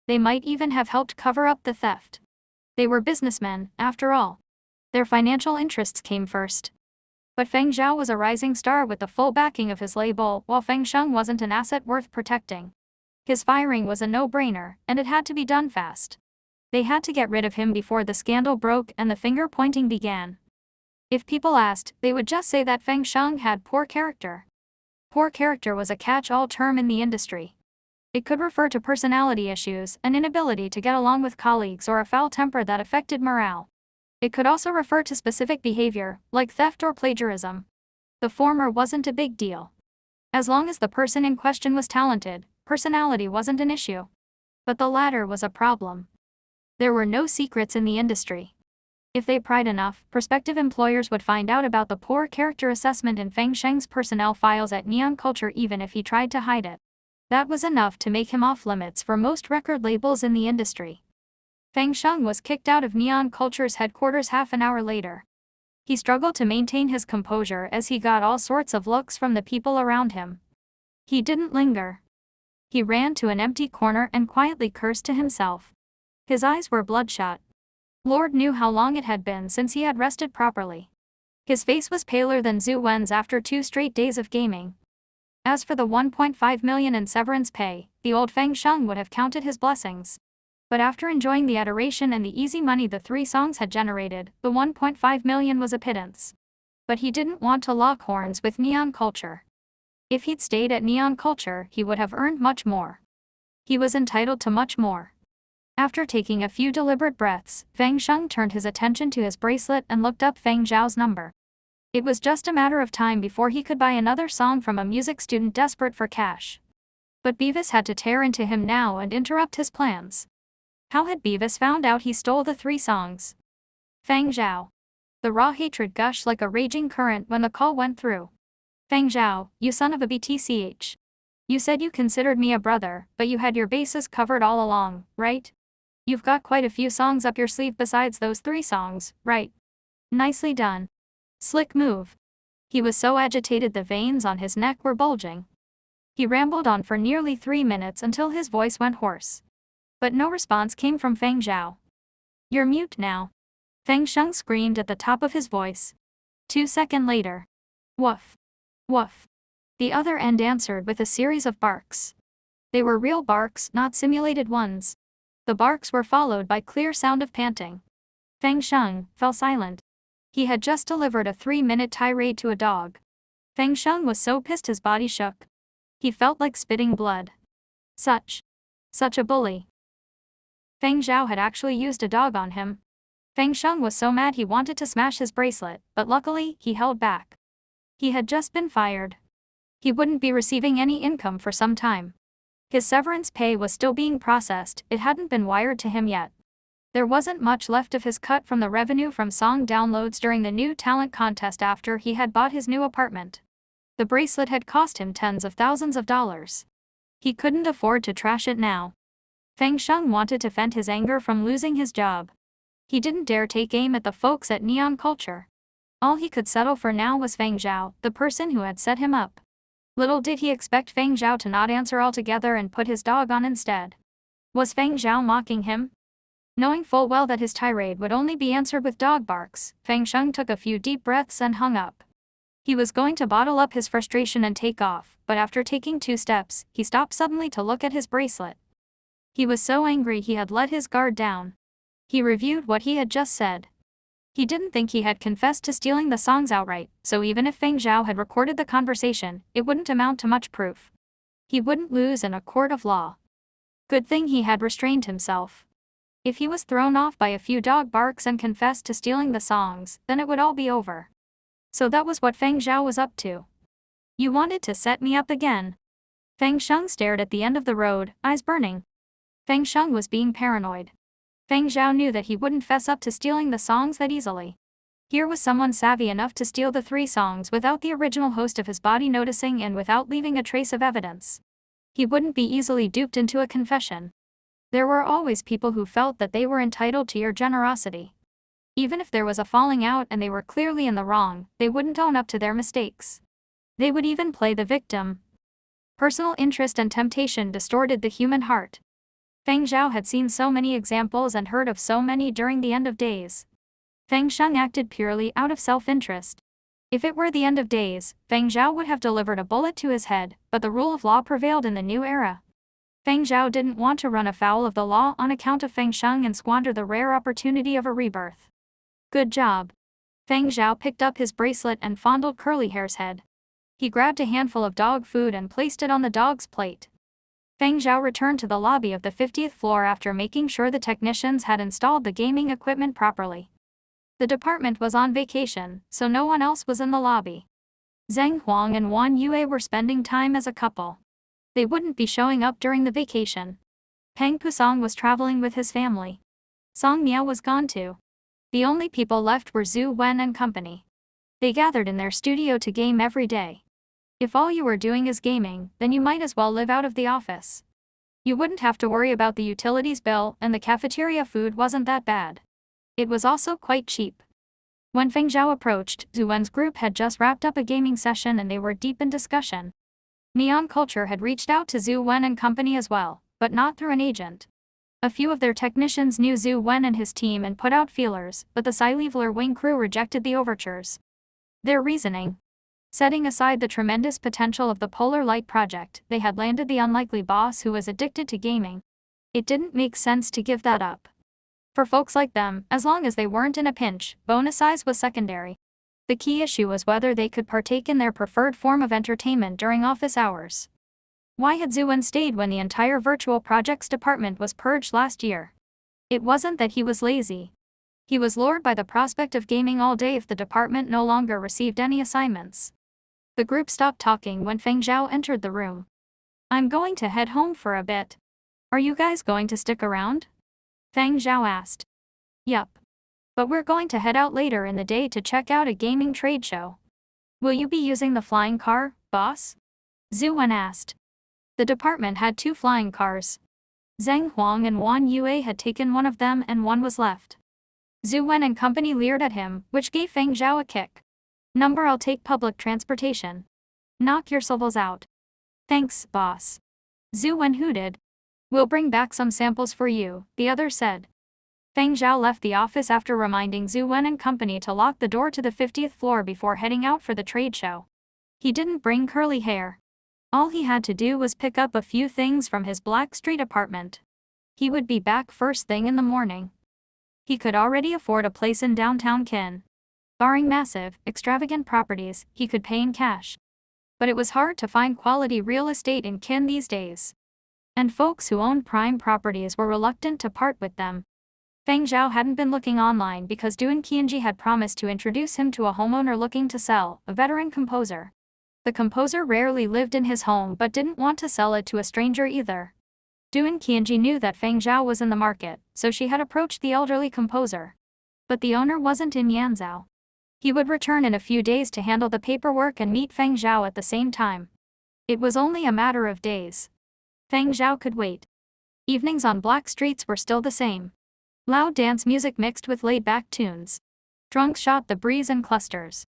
They might even have helped cover up the theft. They were businessmen, after all. Their financial interests came first. But Fang Zhao was a rising star with the full backing of his label, while Fang Sheng wasn't an asset worth protecting. His firing was a no-brainer, and it had to be done fast. They had to get rid of him before the scandal broke and the finger-pointing began. If people asked, they would just say that Fang Sheng had poor character. Poor character was a catch-all term in the industry. It could refer to personality issues, an inability to get along with colleagues, or a foul temper that affected morale. It could also refer to specific behavior, like theft or plagiarism. The former wasn't a big deal. As long as the person in question was talented, personality wasn't an issue. But the latter was a problem. There were no secrets in the industry. If they pried enough, prospective employers would find out about the poor character assessment in Fang Sheng's personnel files at Neon Culture even if he tried to hide it. That was enough to make him off limits for most record labels in the industry. Fang Sheng was kicked out of Neon Culture's headquarters half an hour later. He struggled to maintain his composure as he got all sorts of looks from the people around him. He didn't linger. He ran to an empty corner and quietly cursed to himself. His eyes were bloodshot. Lord knew how long it had been since he had rested properly. His face was paler than Zhu Wen's after 2 straight days of gaming. As for the $1.5 million in severance pay, the old Fang Sheng would have counted his blessings. But after enjoying the adoration and the easy money the 3 songs had generated, the $1.5 million was a pittance. But he didn't want to lock horns with Neon Culture. If he'd stayed at Neon Culture, he would have earned much more. He was entitled to much more. After taking a few deliberate breaths, Fang Sheng turned his attention to his bracelet and looked up Fang Zhao's number. It was just a matter of time before he could buy another song from a music student desperate for cash. But Beavis had to tear into him now and interrupt his plans. How had Beavis found out he stole the 3 songs? Fang Zhao. The raw hatred gushed like a raging current when the call went through. Fang Zhao, you son of a BTCH. You said you considered me a brother, but you had your bases covered all along, right? You've got quite a few songs up your sleeve besides those 3 songs, right? Nicely done. Slick move. He was so agitated the veins on his neck were bulging. He rambled on for nearly 3 minutes until his voice went hoarse. But no response came from Fang Zhao. You're mute now. Fang Sheng screamed at the top of his voice. 2 seconds later. Woof. Woof. The other end answered with a series of barks. They were real barks, not simulated ones. The barks were followed by clear sound of panting. Fang Sheng fell silent. He had just delivered a 3-minute tirade to a dog. Fang Sheng was so pissed his body shook. He felt like spitting blood. Such a bully. Fang Zhao had actually used a dog on him. Fang Sheng was so mad he wanted to smash his bracelet, but luckily, he held back. He had just been fired. He wouldn't be receiving any income for some time. His severance pay was still being processed, it hadn't been wired to him yet. There wasn't much left of his cut from the revenue from song downloads during the new talent contest after he had bought his new apartment. The bracelet had cost him tens of thousands of dollars. He couldn't afford to trash it now. Fang Sheng wanted to vent his anger from losing his job. He didn't dare take aim at the folks at Neon Culture. All he could settle for now was Fang Zhao, the person who had set him up. Little did he expect Fang Zhao to not answer altogether and put his dog on instead. Was Fang Zhao mocking him? Knowing full well that his tirade would only be answered with dog barks, Fang Sheng took a few deep breaths and hung up. He was going to bottle up his frustration and take off, but after taking 2 steps, he stopped suddenly to look at his bracelet. He was so angry he had let his guard down. He reviewed what he had just said. He didn't think he had confessed to stealing the songs outright, so even if Fang Zhao had recorded the conversation, it wouldn't amount to much proof. He wouldn't lose in a court of law. Good thing he had restrained himself. If he was thrown off by a few dog barks and confessed to stealing the songs, then it would all be over. So that was what Feng Zhao was up to. You wanted to set me up again. Feng Sheng stared at the end of the road, eyes burning. Feng Sheng was being paranoid. Feng Zhao knew that he wouldn't fess up to stealing the songs that easily. Here was someone savvy enough to steal the 3 songs without the original host of his body noticing and without leaving a trace of evidence. He wouldn't be easily duped into a confession. There were always people who felt that they were entitled to your generosity. Even if there was a falling out and they were clearly in the wrong, they wouldn't own up to their mistakes. They would even play the victim. Personal interest and temptation distorted the human heart. Feng Zhao had seen so many examples and heard of so many during the end of days. Feng Sheng acted purely out of self-interest. If it were the end of days, Feng Zhao would have delivered a bullet to his head, but the rule of law prevailed in the new era. Feng Zhao didn't want to run afoul of the law on account of Feng Sheng and squander the rare opportunity of a rebirth. Good job. Feng Zhao picked up his bracelet and fondled Curly Hair's head. He grabbed a handful of dog food and placed it on the dog's plate. Feng Zhao returned to the lobby of the 50th floor after making sure the technicians had installed the gaming equipment properly. The department was on vacation, so no one else was in the lobby. Zheng Huang and Wan Yue were spending time as a couple. They wouldn't be showing up during the vacation. Peng Pusong was traveling with his family. Song Miao was gone too. The only people left were Zhu Wen and company. They gathered in their studio to game every day. If all you were doing is gaming, then you might as well live out of the office. You wouldn't have to worry about the utilities bill, and the cafeteria food wasn't that bad. It was also quite cheap. When Feng Zhao approached, Zhu Wen's group had just wrapped up a gaming session and they were deep in discussion. Neon Culture had reached out to Zhu Wen and company as well, but not through an agent. A few of their technicians knew Zhu Wen and his team and put out feelers, but the Sci-Leveler Wing crew rejected the overtures. Their reasoning: setting aside the tremendous potential of the Polar Light project, they had landed the unlikely boss who was addicted to gaming. It didn't make sense to give that up. For folks like them, as long as they weren't in a pinch, bonus size was secondary. The key issue was whether they could partake in their preferred form of entertainment during office hours. Why had Zhu Wen stayed when the entire virtual projects department was purged last year? It wasn't that he was lazy. He was lured by the prospect of gaming all day if the department no longer received any assignments. The group stopped talking when Feng Zhao entered the room. I'm going to head home for a bit. Are you guys going to stick around? Feng Zhao asked. Yup. But we're going to head out later in the day to check out a gaming trade show. Will you be using the flying car, boss? Zhu Wen asked. The department had 2 flying cars. Zheng Huang and Wan Yue had taken one of them and one was left. Zhu Wen and company leered at him, which gave Feng Zhao a kick. I'll take public transportation. Knock your syllables out. Thanks, boss. Zhu Wen hooted. We'll bring back some samples for you, the other said. Feng Zhao left the office after reminding Zhu Wen and company to lock the door to the 50th floor before heading out for the trade show. He didn't bring Curly Hair. All he had to do was pick up a few things from his Black Street apartment. He would be back first thing in the morning. He could already afford a place in downtown Qin. Barring massive, extravagant properties, he could pay in cash. But it was hard to find quality real estate in Qin these days. And folks who owned prime properties were reluctant to part with them. Feng Zhao hadn't been looking online because Duan Qianji had promised to introduce him to a homeowner looking to sell, a veteran composer. The composer rarely lived in his home but didn't want to sell it to a stranger either. Duan Qianji knew that Feng Zhao was in the market, so she had approached the elderly composer. But the owner wasn't in Yanzhou. He would return in a few days to handle the paperwork and meet Feng Zhao at the same time. It was only a matter of days. Feng Zhao could wait. Evenings on Black Streets were still the same. Loud dance music mixed with laid-back tunes. Drunks shot the breeze in clusters.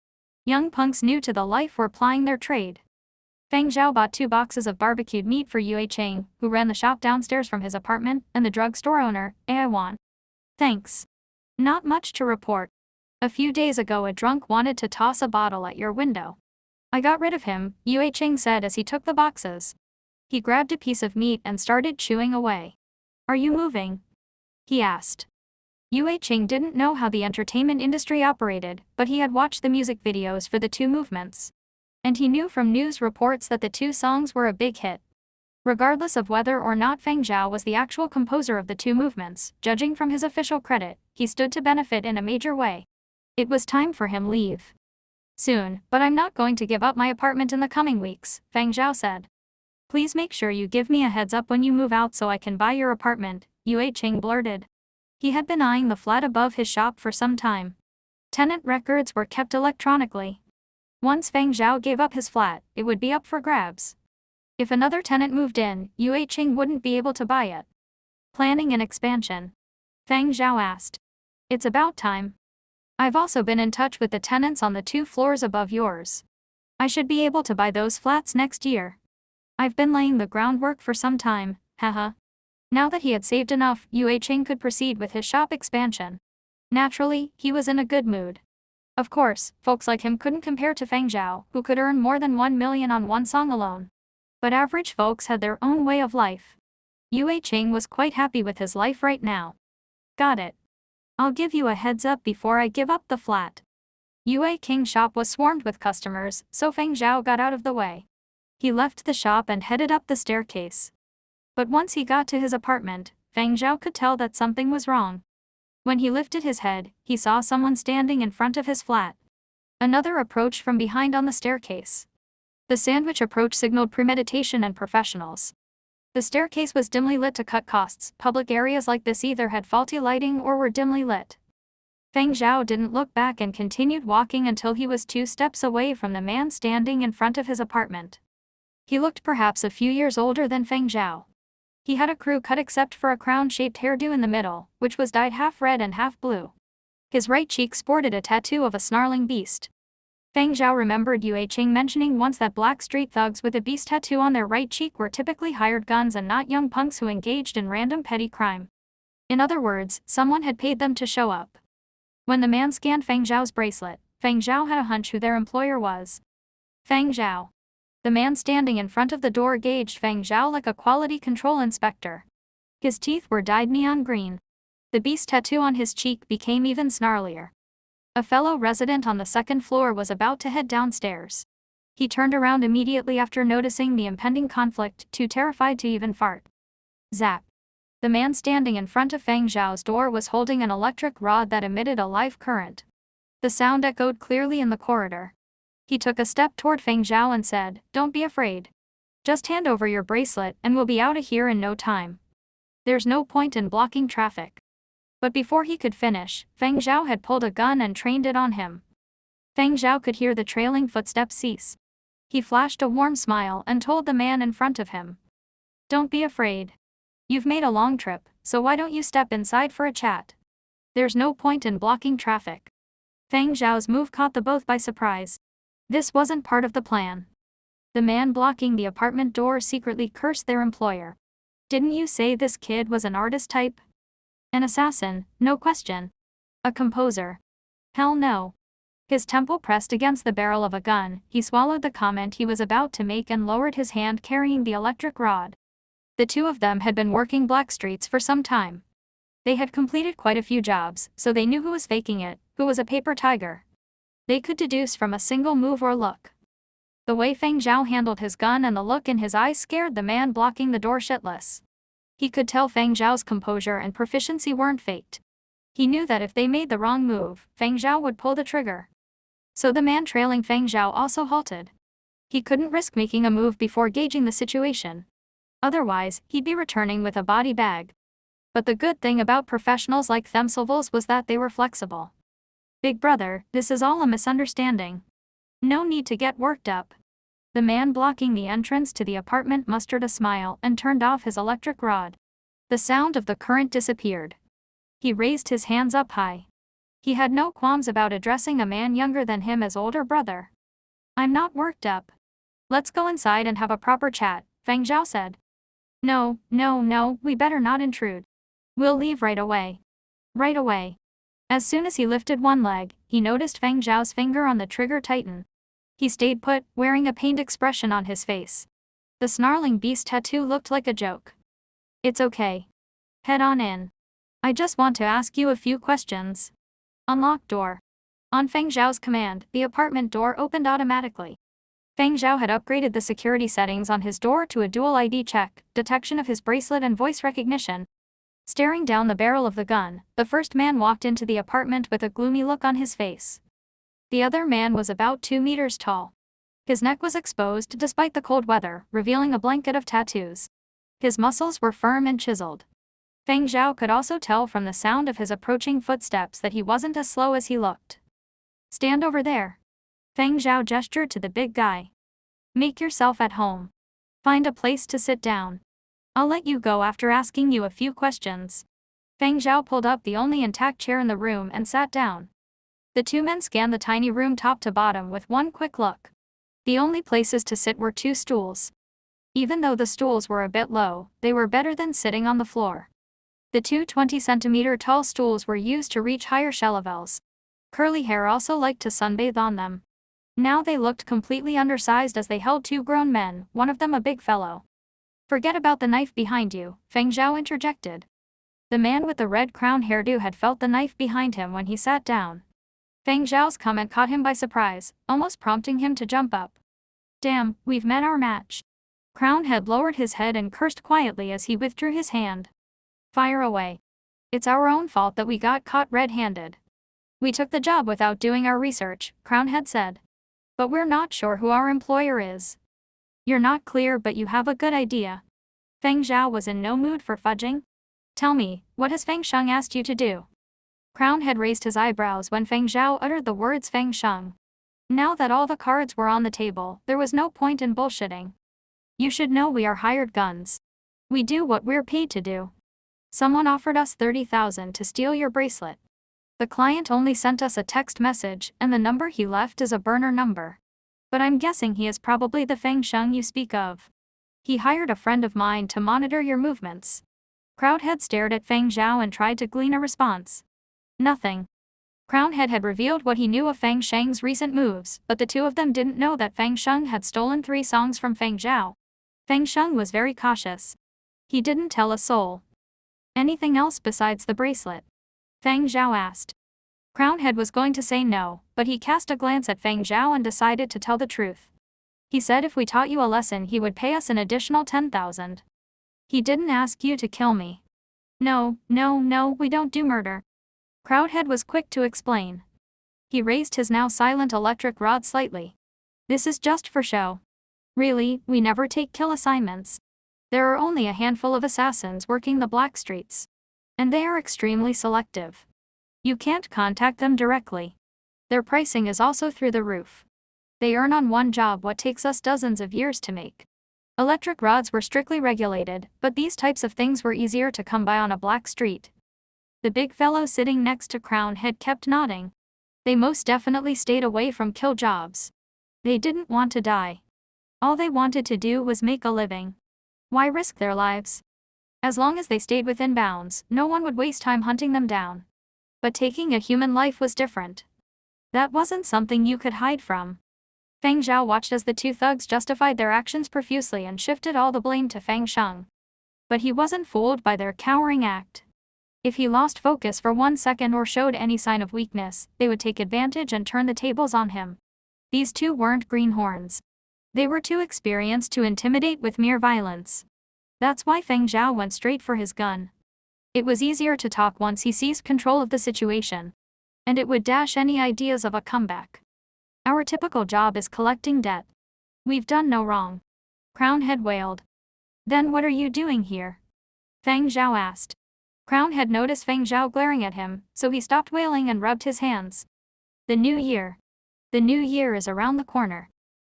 Young punks new to the life were plying their trade. Feng Zhao bought 2 boxes of barbecued meat for Yue Cheng, who ran the shop downstairs from his apartment, and the drugstore owner, I want. Thanks. Not much to report. A few days ago a drunk wanted to toss a bottle at your window. I got rid of him, Yue Cheng said as he took the boxes. He grabbed a piece of meat and started chewing away. Are you moving? He asked. Yue Cheng didn't know how the entertainment industry operated, but he had watched the music videos for the 2 movements. And he knew from news reports that the 2 songs were a big hit. Regardless of whether or not Feng Zhao was the actual composer of the two movements, judging from his official credit, he stood to benefit in a major way. It was time for him leave. Soon, but I'm not going to give up my apartment in the coming weeks, Feng Zhao said. Please make sure you give me a heads up when you move out so I can buy your apartment, Yue Qing blurted. He had been eyeing the flat above his shop for some time. Tenant records were kept electronically. Once Feng Zhao gave up his flat, it would be up for grabs. If another tenant moved in, Yue Qing wouldn't be able to buy it. Planning an expansion? Feng Zhao asked. It's about time. I've also been in touch with the tenants on the 2 floors above yours. I should be able to buy those flats next year. I've been laying the groundwork for some time, haha. Now that he had saved enough, Yue Qing could proceed with his shop expansion. Naturally, he was in a good mood. Of course, folks like him couldn't compare to Feng Zhao, who could earn more than 1 million on one song alone. But average folks had their own way of life. Yue Qing was quite happy with his life right now. Got it. I'll give you a heads up before I give up the flat. Yue Qing's shop was swarmed with customers, so Feng Zhao got out of the way. He left the shop and headed up the staircase. But once he got to his apartment, Feng Zhao could tell that something was wrong. When he lifted his head, he saw someone standing in front of his flat. Another approached from behind on the staircase. The sandwich approach signaled premeditation and professionals. The staircase was dimly lit to cut costs. Public areas like this either had faulty lighting or were dimly lit. Feng Zhao didn't look back and continued walking until he was 2 steps away from the man standing in front of his apartment. He looked perhaps a few years older than Feng Zhao. He had a crew cut except for a crown-shaped hairdo in the middle, which was dyed half red and half blue. His right cheek sported a tattoo of a snarling beast. Feng Zhao remembered Yue Qing mentioning once that black street thugs with a beast tattoo on their right cheek were typically hired guns and not young punks who engaged in random petty crime. In other words, someone had paid them to show up. When the man scanned Feng Zhao's bracelet, Feng Zhao had a hunch who their employer was. Feng Zhao. The man standing in front of the door gauged Feng Zhao like a quality control inspector. His teeth were dyed neon green. The beast tattoo on his cheek became even snarlier. A fellow resident on the 2nd floor was about to head downstairs. He turned around immediately after noticing the impending conflict, too terrified to even fart. Zap. The man standing in front of Feng Zhao's door was holding an electric rod that emitted a live current. The sound echoed clearly in the corridor. He took a step toward Feng Zhao and said, "Don't be afraid. Just hand over your bracelet and we'll be out of here in no time. There's no point in blocking traffic." But before he could finish, Feng Zhao had pulled a gun and trained it on him. Feng Zhao could hear the trailing footsteps cease. He flashed a warm smile and told the man in front of him, "Don't be afraid. You've made a long trip, so why don't you step inside for a chat? There's no point in blocking traffic." Feng Zhao's move caught the both by surprise. This wasn't part of the plan. The man blocking the apartment door secretly cursed their employer. "Didn't you say this kid was an artist type? An assassin, no question. A composer? Hell no." His temple pressed against the barrel of a gun, he swallowed the comment he was about to make and lowered his hand carrying the electric rod. The two of them had been working black streets for some time. They had completed quite a few jobs, so they knew who was faking it, who was a paper tiger. They could deduce from a single move or look. The way Feng Zhao handled his gun and the look in his eyes scared the man blocking the door shitless. He could tell Feng Zhao's composure and proficiency weren't faked. He knew that if they made the wrong move, Feng Zhao would pull the trigger. So the man trailing Feng Zhao also halted. He couldn't risk making a move before gauging the situation. Otherwise, he'd be returning with a body bag. But the good thing about professionals like themselves was that they were flexible. "Big brother, this is all a misunderstanding. No need to get worked up." The man blocking the entrance to the apartment mustered a smile and turned off his electric rod. The sound of the current disappeared. He raised his hands up high. He had no qualms about addressing a man younger than him as older brother. "I'm not worked up. Let's go inside and have a proper chat," Feng Zhao said. No, we better not intrude. We'll leave right away." Right away. As soon as he lifted one leg, he noticed Feng Zhao's finger on the trigger tighten. He stayed put, wearing a pained expression on his face. The snarling beast tattoo looked like a joke. "It's okay. Head on in. I just want to ask you a few questions." Unlock door. On Feng Zhao's command, the apartment door opened automatically. Feng Zhao had upgraded the security settings on his door to a dual ID check, detection of his bracelet and voice recognition. Staring down the barrel of the gun, the first man walked into the apartment with a gloomy look on his face. The other man was about 2 meters tall. His neck was exposed despite the cold weather, revealing a blanket of tattoos. His muscles were firm and chiseled. Feng Zhao could also tell from the sound of his approaching footsteps that he wasn't as slow as he looked. "Stand over there." Feng Zhao gestured to the big guy. "Make yourself at home. Find a place to sit down. I'll let you go after asking you a few questions." Feng Zhao pulled up the only intact chair in the room and sat down. The two men scanned the tiny room top to bottom with one quick look. The only places to sit were 2 stools. Even though the stools were a bit low, they were better than sitting on the floor. The 2 20-centimeter tall stools were used to reach higher levels. Curly hair also liked to sunbathe on them. Now they looked completely undersized as they held 2 grown men, one of them a big fellow. "Forget about the knife behind you," Feng Zhao interjected. The man with the red crown hairdo had felt the knife behind him when he sat down. Feng Zhao's comment caught him by surprise, almost prompting him to jump up. "Damn, we've met our match." Crown had lowered his head and cursed quietly as he withdrew his hand. "Fire away. It's our own fault that we got caught red-handed. We took the job without doing our research," Crown had said. "But we're not sure who our employer is." "You're not clear, but you have a good idea." Feng Zhao was in no mood for fudging. "Tell me, what has Feng Sheng asked you to do?" Crown had raised his eyebrows when Feng Zhao uttered the words Feng Sheng. Now that all the cards were on the table, there was no point in bullshitting. "You should know we are hired guns. We do what we're paid to do. Someone offered us 30,000 to steal your bracelet. The client only sent us a text message, and the number he left is a burner number. But I'm guessing he is probably the Feng Sheng you speak of. He hired a friend of mine to monitor your movements." Crowdhead stared at Feng Zhao and tried to glean a response. Nothing. Crownhead had revealed what he knew of Feng Sheng's recent moves, but the two of them didn't know that Feng Sheng had stolen 3 songs from Feng Zhao. Feng Sheng was very cautious. He didn't tell a soul. "Anything else besides the bracelet?" Feng Zhao asked. Crownhead was going to say no, but he cast a glance at Feng Zhao and decided to tell the truth. "He said if we taught you a lesson he would pay us an additional 10,000. He didn't ask you to kill me." No, we don't do murder." Crowdhead was quick to explain. He raised his now silent electric rod slightly. "This is just for show. Really, we never take kill assignments. There are only a handful of assassins working the black streets. And they are extremely selective. You can't contact them directly. Their pricing is also through the roof. They earn on one job what takes us dozens of years to make. Electric rods were strictly regulated, but these types of things were easier to come by on a black street." The big fellow sitting next to Crownhead kept nodding. They most definitely stayed away from kill jobs. They didn't want to die. All they wanted to do was make a living. Why risk their lives? As long as they stayed within bounds, no one would waste time hunting them down. But taking a human life was different. That wasn't something you could hide from. Feng Zhao watched as the 2 thugs justified their actions profusely and shifted all the blame to Feng Sheng. But he wasn't fooled by their cowering act. If he lost focus for 1 second or showed any sign of weakness, they would take advantage and turn the tables on him. These 2 weren't greenhorns. They were too experienced to intimidate with mere violence. That's why Feng Zhao went straight for his gun. It was easier to talk once he seized control of the situation. And it would dash any ideas of a comeback. "Our typical job is collecting debt. We've done no wrong." Crownhead wailed. "Then what are you doing here?" Feng Zhao asked. Crownhead noticed Feng Zhao glaring at him, so he stopped wailing and rubbed his hands. "The new year. The new year is around the corner.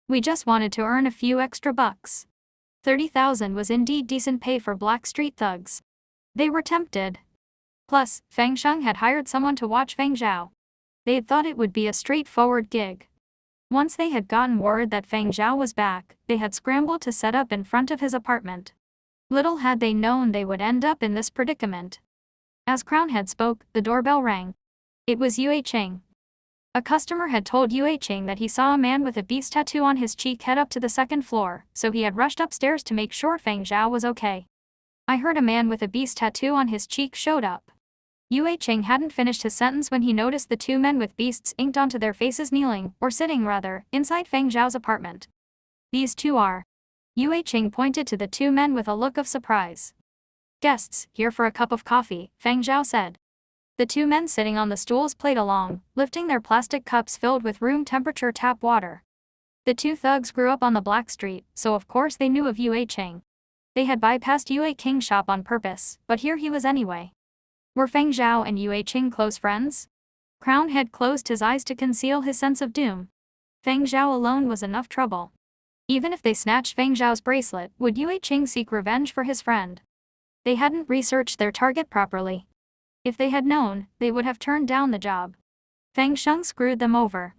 We just wanted to earn a few extra bucks." 30,000 was indeed decent pay for black street thugs. They were tempted. Plus, Feng Sheng had hired someone to watch Feng Zhao. They had thought it would be a straightforward gig. Once they had gotten word that Feng Zhao was back, they had scrambled to set up in front of his apartment. Little had they known they would end up in this predicament. As Crownhead spoke, the doorbell rang. It was Yue Ching. A customer had told Yue Ching that he saw a man with a beast tattoo on his cheek head up to the 2nd floor, so he had rushed upstairs to make sure Feng Zhao was okay. "I heard a man with a beast tattoo on his cheek showed up." Yue Ching hadn't finished his sentence when he noticed the 2 men with beasts inked onto their faces kneeling, or sitting rather, inside Feng Zhao's apartment. These two are. Yue Qing pointed to the two men with a look of surprise. Guests, here for a cup of coffee, Feng Zhao said. The two men sitting on the stools played along, lifting their plastic cups filled with room-temperature tap water. The two thugs grew up on the Black Street, so of course they knew of Yue Qing. They had bypassed Yue Qing's shop on purpose, but here he was anyway. Were Feng Zhao and Yue Qing close friends? Crown Head closed his eyes to conceal his sense of doom. Feng Zhao alone was enough trouble. Even if they snatched Feng Zhao's bracelet, would Yue Qing seek revenge for his friend? They hadn't researched their target properly. If they had known, they would have turned down the job. Feng Sheng screwed them over.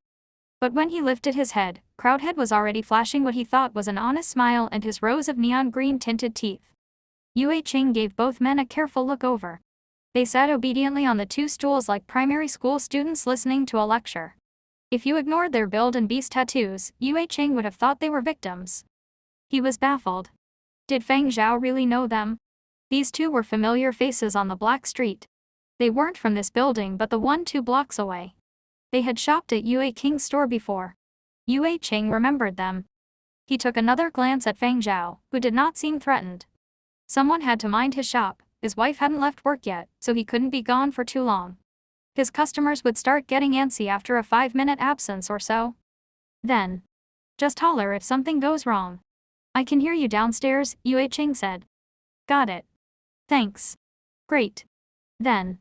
But when he lifted his head, Crowdhead was already flashing what he thought was an honest smile and his rows of neon green tinted teeth. Yue Qing gave both men a careful look over. They sat obediently on the two stools like primary school students listening to a lecture. If you ignored their build and beast tattoos, Yue Qing would have thought they were victims. He was baffled. Did Feng Zhao really know them? These two were familiar faces on the Black Street. They weren't from this building but the one 2 blocks away. They had shopped at Yue Qing's store before. Yue Qing remembered them. He took another glance at Feng Zhao, who did not seem threatened. Someone had to mind his shop, his wife hadn't left work yet, so he couldn't be gone for too long. His customers would start getting antsy after a 5-minute absence or so. Then. Just holler if something goes wrong. I can hear you downstairs, Yue Qing said. Got it. Thanks. Great. Then.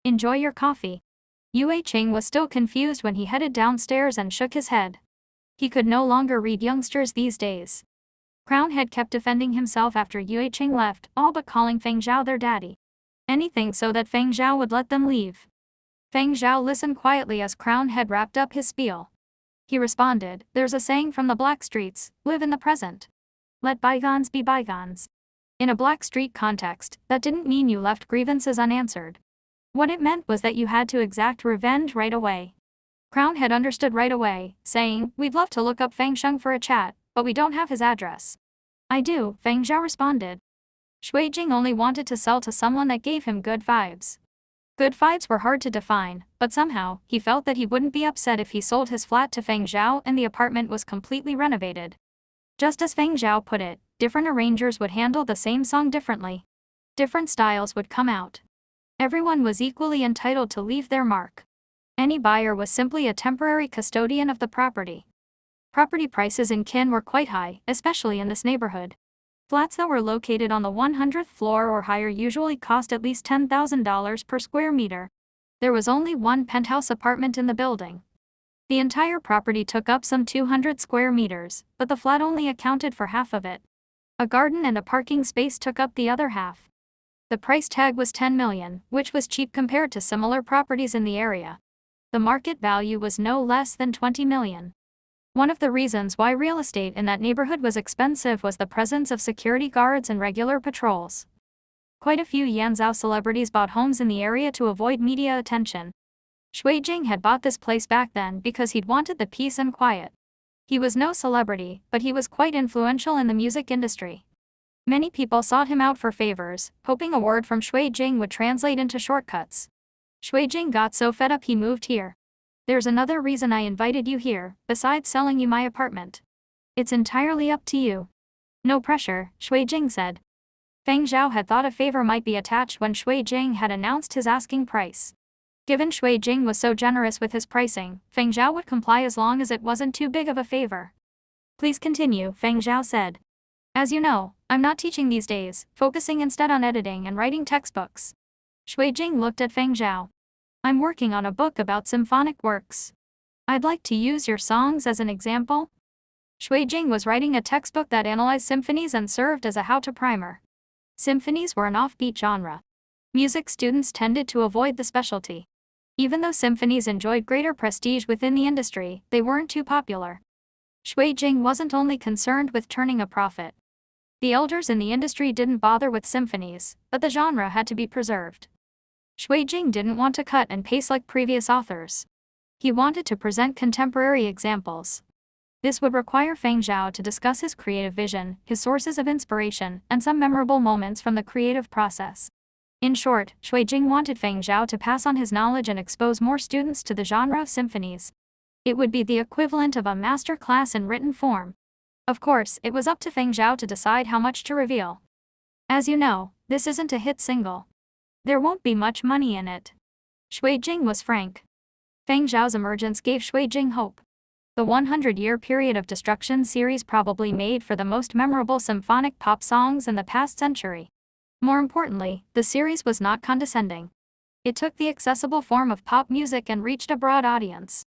Enjoy your coffee. Yue Qing was still confused when he headed downstairs and shook his head. He could no longer read youngsters these days. Crown had kept defending himself after Yue Qing left, all but calling Feng Zhao their daddy. Anything so that Feng Zhao would let them leave. Feng Zhao listened quietly as Crown had wrapped up his spiel. He responded, there's a saying from the Black Streets, live in the present. Let bygones be bygones. In a Black Street context, that didn't mean you left grievances unanswered. What it meant was that you had to exact revenge right away. Crown had understood right away, saying, we'd love to look up Feng Sheng for a chat, but we don't have his address. I do, Feng Zhao responded. Shui Jing only wanted to sell to someone that gave him good vibes. Good vibes were hard to define, but somehow, he felt that he wouldn't be upset if he sold his flat to Feng Zhao and the apartment was completely renovated. Just as Feng Zhao put it, different arrangers would handle the same song differently. Different styles would come out. Everyone was equally entitled to leave their mark. Any buyer was simply a temporary custodian of the property. Property prices in Kin were quite high, especially in this neighborhood. Flats that were located on the 100th floor or higher usually cost at least $10,000 per square meter. There was only one penthouse apartment in the building. The entire property took up some 200 square meters, but the flat only accounted for half of it. A garden and a parking space took up the other half. The price tag was $10 million, which was cheap compared to similar properties in the area. The market value was no less than $20 million. One of the reasons why real estate in that neighborhood was expensive was the presence of security guards and regular patrols. Quite a few Yanzhou celebrities bought homes in the area to avoid media attention. Shui Jing had bought this place back then because he'd wanted the peace and quiet. He was no celebrity, but he was quite influential in the music industry. Many people sought him out for favors, hoping a word from Shui Jing would translate into shortcuts. Shui Jing got so fed up he moved here. There's another reason I invited you here, besides selling you my apartment. It's entirely up to you. No pressure, Shui Jing said. Feng Zhao had thought a favor might be attached when Shui Jing had announced his asking price. Given Shui Jing was so generous with his pricing, Feng Zhao would comply as long as it wasn't too big of a favor. Please continue, Feng Zhao said. As you know, I'm not teaching these days, focusing instead on editing and writing textbooks. Shui Jing looked at Feng Zhao. I'm working on a book about symphonic works. I'd like to use your songs as an example. Shui Jing was writing a textbook that analyzed symphonies and served as a how-to primer. Symphonies were an offbeat genre. Music students tended to avoid the specialty. Even though symphonies enjoyed greater prestige within the industry, they weren't too popular. Shui Jing wasn't only concerned with turning a profit. The elders in the industry didn't bother with symphonies, but the genre had to be preserved. Shui Jing didn't want to cut and paste like previous authors. He wanted to present contemporary examples. This would require Feng Zhao to discuss his creative vision, his sources of inspiration, and some memorable moments from the creative process. In short, Shui Jing wanted Feng Zhao to pass on his knowledge and expose more students to the genre of symphonies. It would be the equivalent of a master class in written form. Of course, it was up to Feng Zhao to decide how much to reveal. As you know, this isn't a hit single. There won't be much money in it. Shui Jing was frank. Feng Zhao's emergence gave Shui Jing hope. The 100-year period of destruction series probably made for the most memorable symphonic pop songs in the past century. More importantly, the series was not condescending. It took the accessible form of pop music and reached a broad audience.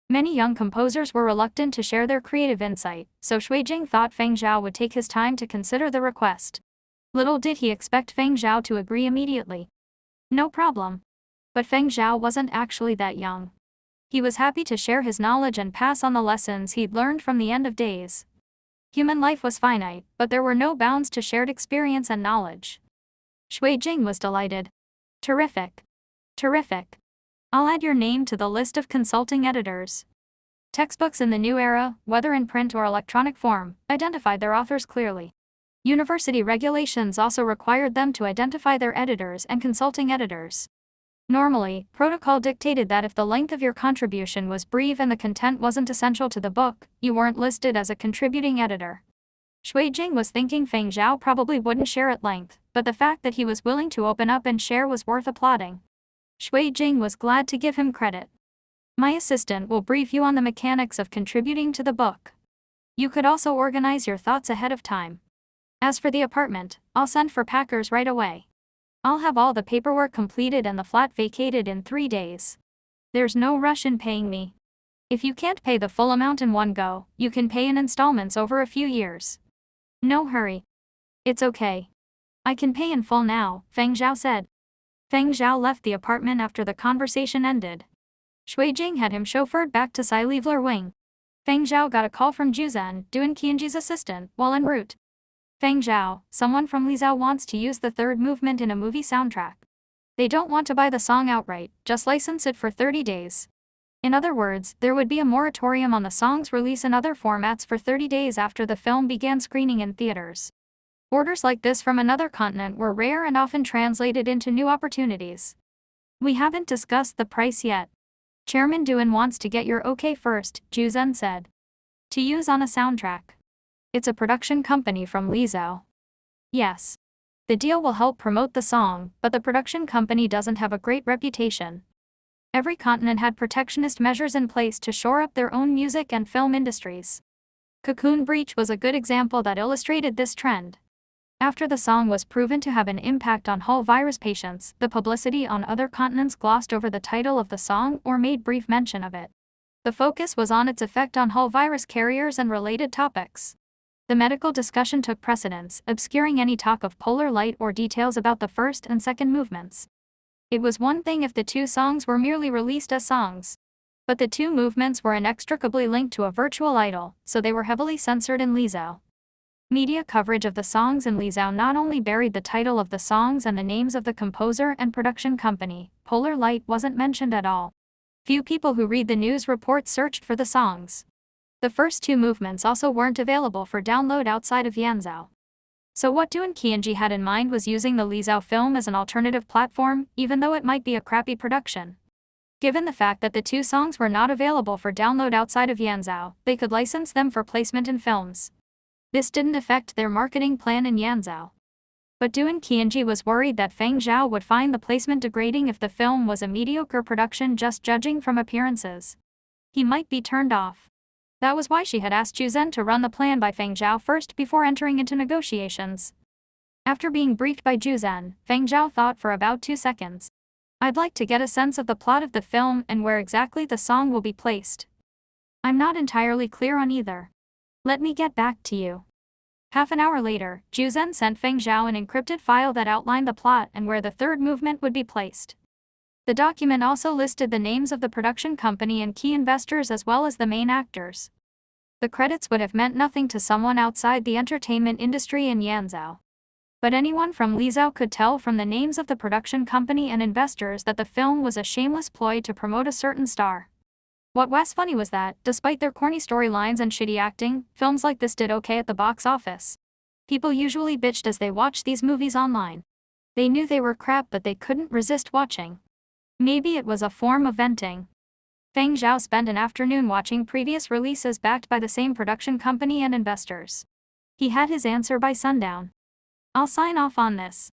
Many young composers were reluctant to share their creative insight, so Shui Jing thought Feng Zhao would take his time to consider the request. Little did he expect Feng Zhao to agree immediately. No problem. But Feng Zhao wasn't actually that young. He was happy to share his knowledge and pass on the lessons he'd learned from the end of days. Human life was finite, but there were no bounds to shared experience and knowledge. Shui Jing was delighted. Terrific. Terrific. I'll add your name to the list of consulting editors. Textbooks in the new era, whether in print or electronic form, identified their authors clearly. University regulations also required them to identify their editors and consulting editors. Normally, protocol dictated that if the length of your contribution was brief and the content wasn't essential to the book, you weren't listed as a contributing editor. Shui Jing was thinking Feng Zhao probably wouldn't share at length, but the fact that he was willing to open up and share was worth applauding. Shui Jing was glad to give him credit. My assistant will brief you on the mechanics of contributing to the book. You could also organize your thoughts ahead of time. As for the apartment, I'll send for packers right away. I'll have all the paperwork completed and the flat vacated in 3 days. There's no rush in paying me. If you can't pay the full amount in one go, you can pay in installments over a few years. No hurry. It's okay. I can pay in full now, Feng Zhao said. Feng Zhao left the apartment after the conversation ended. Shui Jing had him chauffeured back to Sai Leveler Wing. Feng Zhao got a call from Juzhen, Duan Qianji's assistant, while en route. Feng Zhao, someone from Lizhao wants to use the third movement in a movie soundtrack. They don't want to buy the song outright, just license it for 30 days. In other words, there would be a moratorium on the song's release in other formats for 30 days after the film began screening in theaters. Orders like this from another continent were rare and often translated into new opportunities. We haven't discussed the price yet. Chairman Duan wants to get your okay first, Juzhen said. To use on a soundtrack. It's a production company from Lizhao. Yes. The deal will help promote the song, but the production company doesn't have a great reputation. Every continent had protectionist measures in place to shore up their own music and film industries. Cocoon Breach was a good example that illustrated this trend. After the song was proven to have an impact on Hull virus patients, the publicity on other continents glossed over the title of the song or made brief mention of it. The focus was on its effect on Hull virus carriers and related topics. The medical discussion took precedence, obscuring any talk of polar light or details about the first and second movements. It was one thing if the two songs were merely released as songs. But the two movements were inextricably linked to a virtual idol, so they were heavily censored in Lizhao. Media coverage of the songs in Lizhao not only buried the title of the songs and the names of the composer and production company, polar light wasn't mentioned at all. Few people who read the news reports searched for the songs. The first two movements also weren't available for download outside of Yanzhou. So what Duan Qianji had in mind was using the Lizhao film as an alternative platform, even though it might be a crappy production. Given the fact that the two songs were not available for download outside of Yanzhou, they could license them for placement in films. This didn't affect their marketing plan in Yanzhou. But Duan Qianji was worried that Feng Zhao would find the placement degrading if the film was a mediocre production just judging from appearances. He might be turned off. That was why she had asked Juzhen to run the plan by Feng Zhao first before entering into negotiations. After being briefed by Juzhen, Feng Zhao thought for about 2 seconds. I'd like to get a sense of the plot of the film and where exactly the song will be placed. I'm not entirely clear on either. Let me get back to you. Half an hour later, Juzhen sent Feng Zhao an encrypted file that outlined the plot and where the third movement would be placed. The document also listed the names of the production company and key investors as well as the main actors. The credits would have meant nothing to someone outside the entertainment industry in Yanzhou. But anyone from Lizhao could tell from the names of the production company and investors that the film was a shameless ploy to promote a certain star. What was funny was that, despite their corny storylines and shitty acting, films like this did okay at the box office. People usually bitched as they watched these movies online. They knew they were crap but they couldn't resist watching. Maybe it was a form of venting. Feng Zhao spent an afternoon watching previous releases backed by the same production company and investors. He had his answer by sundown. I'll sign off on this.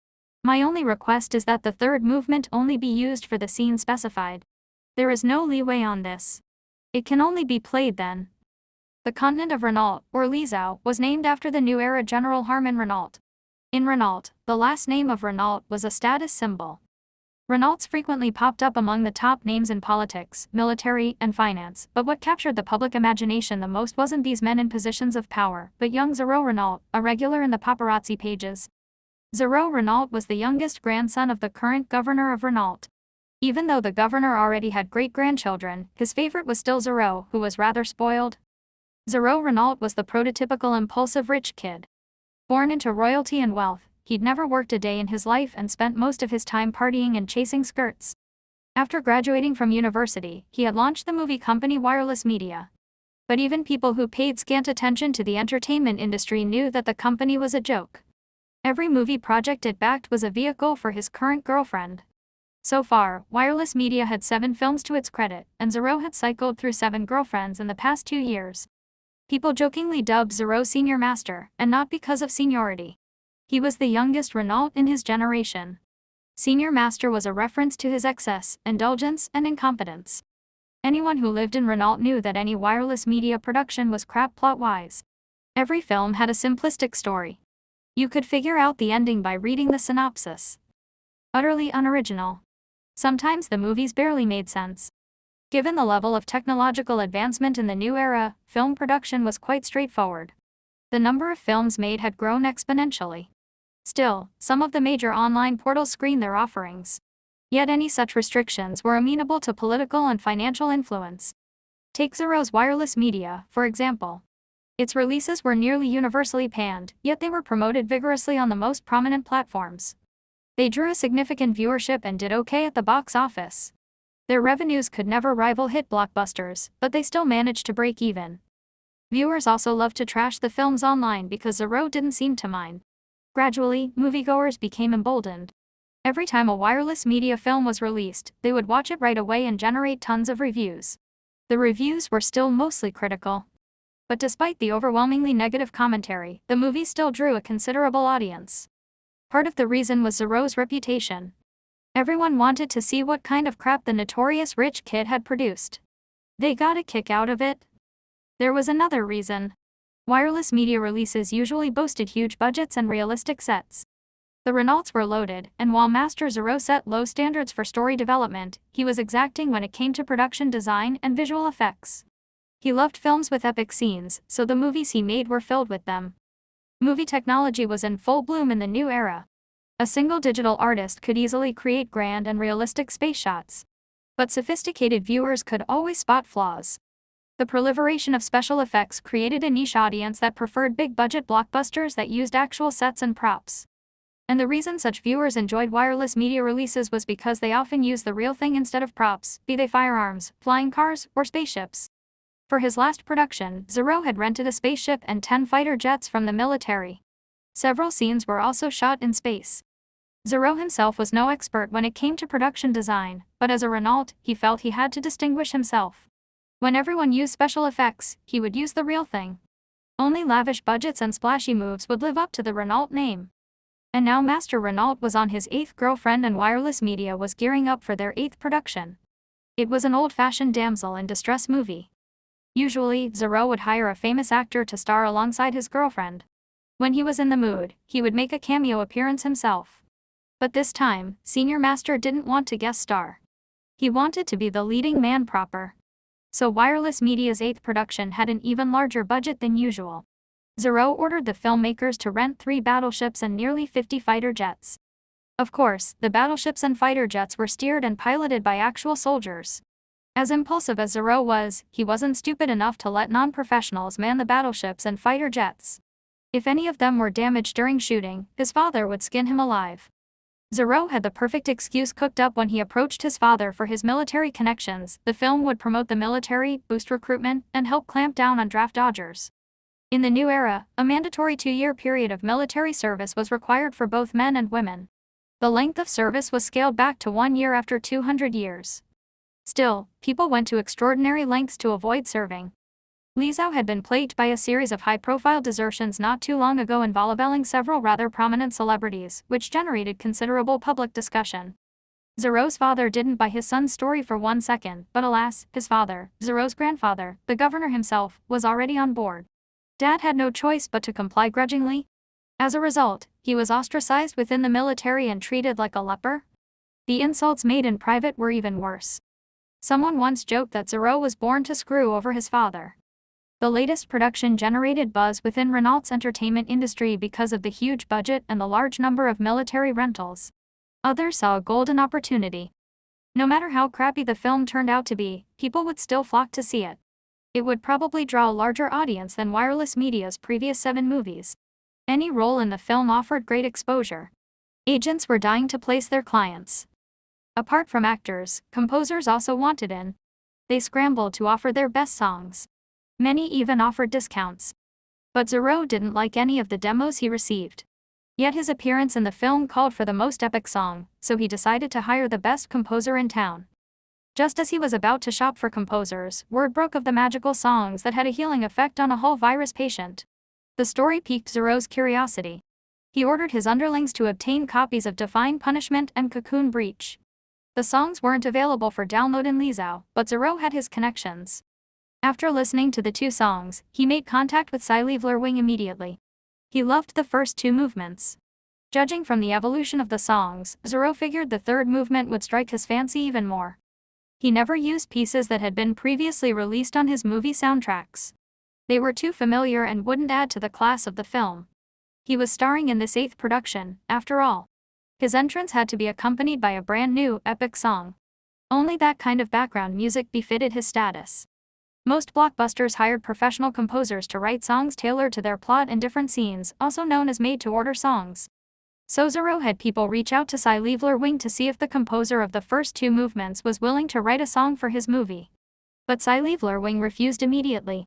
My only request is that the third movement only be used for the scene specified. There is no leeway on this. It can only be played then. The continent of Renault, or Lizhao, was named after the New Era General Harman Renault. In Renault, the last name of Renault was a status symbol. Renaults frequently popped up among the top names in politics, military, and finance, but what captured the public imagination the most wasn't these men in positions of power, but young Zéro Renault, a regular in the paparazzi pages. Zéro Renault was the youngest grandson of the current governor of Renault. Even though the governor already had great-grandchildren, his favorite was still Zéro, who was rather spoiled. Zéro Renault was the prototypical impulsive rich kid. Born into royalty and wealth, he'd never worked a day in his life and spent most of his time partying and chasing skirts. After graduating from university, he had launched the movie company Wireless Media. But even people who paid scant attention to the entertainment industry knew that the company was a joke. Every movie project it backed was a vehicle for his current girlfriend. So far, Wireless Media had 7 films to its credit, and Zéro had cycled through 7 girlfriends in the past 2 years. People jokingly dubbed Zéro Senior Master, and not because of seniority. He was the youngest Renault in his generation. Senior Master was a reference to his excess, indulgence, and incompetence. Anyone who lived in Renault knew that any Wireless Media production was crap plot-wise. Every film had a simplistic story. You could figure out the ending by reading the synopsis. Utterly unoriginal. Sometimes the movies barely made sense. Given the level of technological advancement in the new era, film production was quite straightforward. The number of films made had grown exponentially. Still, some of the major online portals screened their offerings. Yet any such restrictions were amenable to political and financial influence. Take Zéro's Wireless Media, for example. Its releases were nearly universally panned, yet they were promoted vigorously on the most prominent platforms. They drew a significant viewership and did okay at the box office. Their revenues could never rival hit blockbusters, but they still managed to break even. Viewers also loved to trash the films online because Zéro didn't seem to mind. Gradually, moviegoers became emboldened. Every time a Wireless Media film was released, they would watch it right away and generate tons of reviews. The reviews were still mostly critical. But despite the overwhelmingly negative commentary, the movie still drew a considerable audience. Part of the reason was Zéro's reputation. Everyone wanted to see what kind of crap the notorious rich kid had produced. They got a kick out of it. There was another reason. Wireless Media releases usually boasted huge budgets and realistic sets. The Renaults were loaded, and while Master Zéro set low standards for story development, he was exacting when it came to production design and visual effects. He loved films with epic scenes, so the movies he made were filled with them. Movie technology was in full bloom in the new era. A single digital artist could easily create grand and realistic space shots. But sophisticated viewers could always spot flaws. The proliferation of special effects created a niche audience that preferred big-budget blockbusters that used actual sets and props. And the reason such viewers enjoyed Wireless Media releases was because they often used the real thing instead of props, be they firearms, flying cars, or spaceships. For his last production, Zéro had rented a spaceship and 10 fighter jets from the military. Several scenes were also shot in space. Zéro himself was no expert when it came to production design, but as a Renault, he felt he had to distinguish himself. When everyone used special effects, he would use the real thing. Only lavish budgets and splashy moves would live up to the Renault name. And now Master Renault was on his 8th girlfriend and Wireless Media was gearing up for their 8th production. It was an old-fashioned damsel in distress movie. Usually, Zéro would hire a famous actor to star alongside his girlfriend. When he was in the mood, he would make a cameo appearance himself. But this time, Senior Master didn't want to guest star. He wanted to be the leading man proper. So Wireless Media's 8th production had an even larger budget than usual. Zéro ordered the filmmakers to rent 3 battleships and nearly 50 fighter jets. Of course, the battleships and fighter jets were steered and piloted by actual soldiers. As impulsive as Zéro was, he wasn't stupid enough to let non-professionals man the battleships and fighter jets. If any of them were damaged during shooting, his father would skin him alive. Zéro had the perfect excuse cooked up when he approached his father for his military connections. The film would promote the military, boost recruitment, and help clamp down on draft dodgers. In the new era, a mandatory 2-year period of military service was required for both men and women. The length of service was scaled back to 1 year after 200 years. Still, people went to extraordinary lengths to avoid serving. Li Zhao had been plagued by a series of high-profile desertions not too long ago involving several rather prominent celebrities, which generated considerable public discussion. Zhou's father didn't buy his son's story for 1 second, but alas, his father, Zhou's grandfather, the governor himself, was already on board. Dad had no choice but to comply grudgingly. As a result, he was ostracized within the military and treated like a leper. The insults made in private were even worse. Someone once joked that Zhou was born to screw over his father. The latest production generated buzz within Renault's entertainment industry because of the huge budget and the large number of military rentals. Others saw a golden opportunity. No matter how crappy the film turned out to be, people would still flock to see it. It would probably draw a larger audience than wireless media's previous 7 movies. Any role in the film offered great exposure. Agents were dying to place their clients. Apart from actors, composers also wanted in. They scrambled to offer their best songs. Many even offered discounts. But Zhou didn't like any of the demos he received. Yet his appearance in the film called for the most epic song, so he decided to hire the best composer in town. Just as he was about to shop for composers, word broke of the magical songs that had a healing effect on a whole virus patient. The story piqued Zhou's curiosity. He ordered his underlings to obtain copies of Divine Punishment and Cocoon Breach. The songs weren't available for download in Li Zhao, but Zhou had his connections. After listening to the 2 songs, he made contact with Sci-Fi immediately. He loved the first 2 movements. Judging from the evolution of the songs, Zhou figured the 3rd movement would strike his fancy even more. He never used pieces that had been previously released on his movie soundtracks. They were too familiar and wouldn't add to the class of the film. He was starring in this 8th production, after all. His entrance had to be accompanied by a brand new, epic song. Only that kind of background music befitted his status. Most blockbusters hired professional composers to write songs tailored to their plot and different scenes, also known as made-to-order songs. So Zhou had people reach out to Sci-Fi to see if the composer of the first 2 movements was willing to write a song for his movie. But Sci-Fi refused immediately.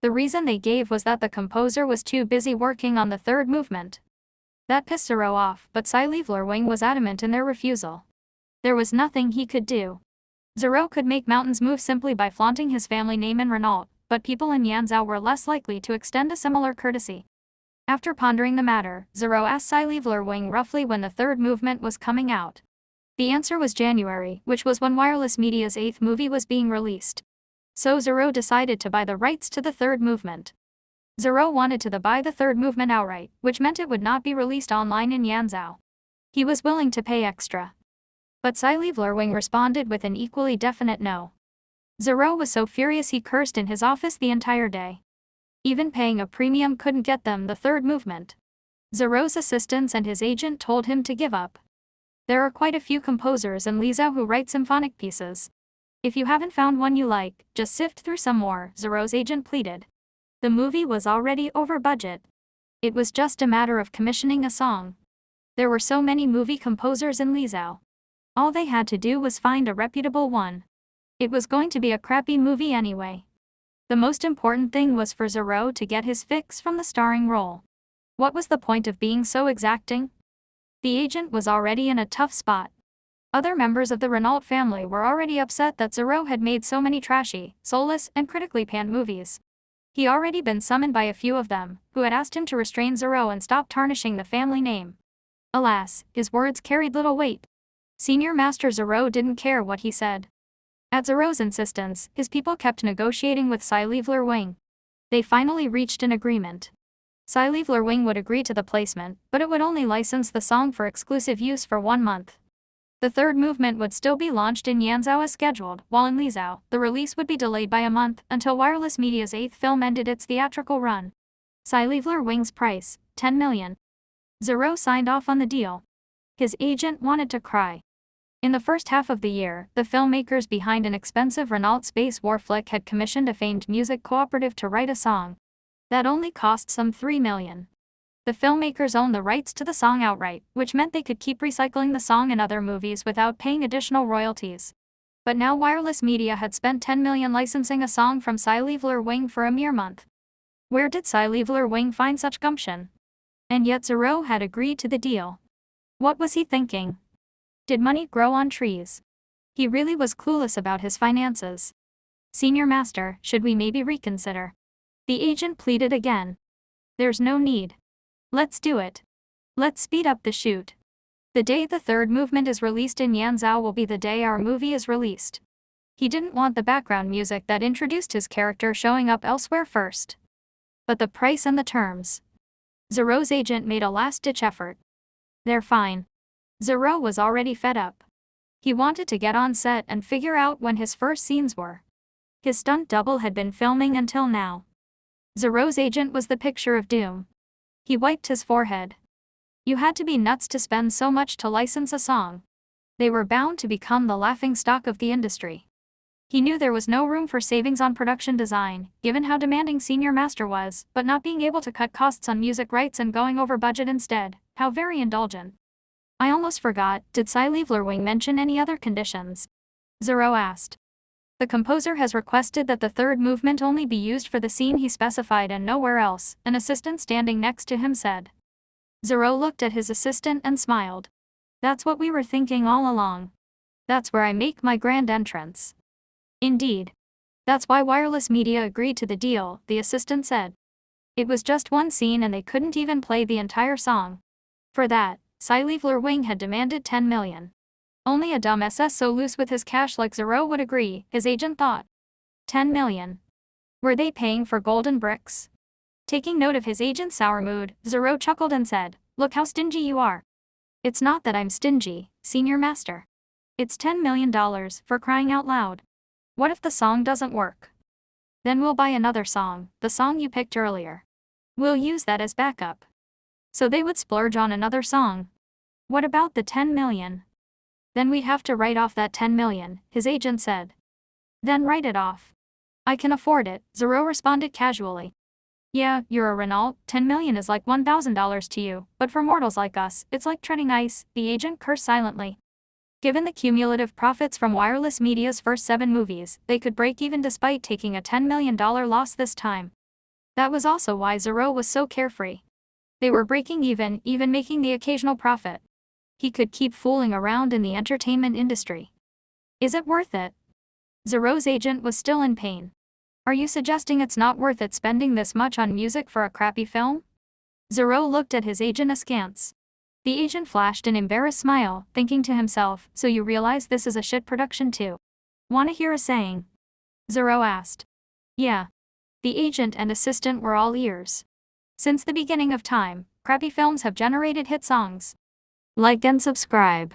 The reason they gave was that the composer was too busy working on the 3rd movement. That pissed Zhou off, but Sci-Fi was adamant in their refusal. There was nothing he could do. Zhou could make mountains move simply by flaunting his family name in Renault, but people in Yanzhou were less likely to extend a similar courtesy. After pondering the matter, Zhou asked Sci-Fi roughly when the 3rd movement was coming out. The answer was January, which was when wireless media's 8th movie was being released. So Zhou decided to buy the rights to the 3rd movement. Zhou wanted to buy the 3rd movement outright, which meant it would not be released online in Yanzhou. He was willing to pay extra. But Sci-Fi responded with an equally definite no. Zhou was so furious he cursed in his office the entire day. Even paying a premium couldn't get them the 3rd movement. Zhou's assistants and his agent told him to give up. There are quite a few composers in Li Zhao who write symphonic pieces. If you haven't found one you like, just sift through some more, Zhou's agent pleaded. The movie was already over budget. It was just a matter of commissioning a song. There were so many movie composers in Li Zhao. All they had to do was find a reputable one. It was going to be a crappy movie anyway. The most important thing was for Zhou to get his fix from the starring role. What was the point of being so exacting? The agent was already in a tough spot. Other members of the Renault family were already upset that Zhou had made so many trashy, soulless, and critically panned movies. He already been summoned by a few of them, who had asked him to restrain Zhou and stop tarnishing the family name. Alas, his words carried little weight. Senior Master Zhou didn't care what he said. At Zhou's insistence, his people kept negotiating with Sci-Fi. They finally reached an agreement. Sci-Fi would agree to the placement, but it would only license the song for exclusive use for 1 month. The 3rd movement would still be launched in Yanzhou as scheduled, while in Li Zhao, the release would be delayed by a month until wireless media's 8th film ended its theatrical run. Sci-Fi's price, 10 million. Zhou signed off on the deal. His agent wanted to cry. In the first half of the year, the filmmakers behind an expensive Renault space war flick had commissioned a famed music cooperative to write a song. That only cost some 3 million. The filmmakers owned the rights to the song outright, which meant they could keep recycling the song in other movies without paying additional royalties. But now wireless media had spent 10 million licensing a song from Sci-Fi for a mere month. Where did Sci-Fi find such gumption? And yet Zhou had agreed to the deal. What was he thinking? Did money grow on trees? He really was clueless about his finances. Senior Master, should we maybe reconsider? The agent pleaded again. There's no need. Let's do it. Let's speed up the shoot. The day the third movement is released in Yanzhou will be the day our movie is released. He didn't want the background music that introduced his character showing up elsewhere first. But the price and the terms. Zero's agent made a last-ditch effort. They're fine. Zero was already fed up. He wanted to get on set and figure out when his first scenes were. His stunt double had been filming until now. Zero's agent was the picture of doom. He wiped his forehead. You had to be nuts to spend so much to license a song. They were bound to become the laughingstock of the industry. He knew there was no room for savings on production design, given how demanding Senior Master was, but not being able to cut costs on music rights and going over budget instead, how very indulgent. I almost forgot, did Sci-Fi mention any other conditions? Zero asked. The composer has requested that the third movement only be used for the scene he specified and nowhere else, an assistant standing next to him said. Zero looked at his assistant and smiled. That's what we were thinking all along. That's where I make my grand entrance. Indeed. That's why Wireless Media agreed to the deal, the assistant said. It was just one scene and they couldn't even play the entire song. For that, Sci-Fi had demanded 10 million. Only a dumb SS so loose with his cash like Zero would agree, his agent thought. 10 million. Were they paying for golden bricks? Taking note of his agent's sour mood, Zero chuckled and said, look how stingy you are. It's not that I'm stingy, Senior Master. It's $10 million, for crying out loud. What if the song doesn't work? Then we'll buy another song, the song you picked earlier. We'll use that as backup. So they would splurge on another song. What about the 10 million? Then we'd have to write off that 10 million, his agent said. Then write it off. I can afford it, Zero responded casually. Yeah, you're a Renault, 10 million is like $1,000 to you, but for mortals like us, it's like treading ice, the agent cursed silently. Given the cumulative profits from Wireless Media's first 7 movies, they could break even despite taking a $10 million loss this time. That was also why Zero was so carefree. They were breaking even making the occasional profit. He could keep fooling around in the entertainment industry. Is it worth it? Zero's agent was still in pain. Are you suggesting it's not worth it spending this much on music for a crappy film? Zero looked at his agent askance. The agent flashed an embarrassed smile, thinking to himself, so you realize this is a shit production too? Wanna hear a saying? Zero asked. Yeah. The agent and assistant were all ears. Since the beginning of time, crappy films have generated hit songs. Like and subscribe.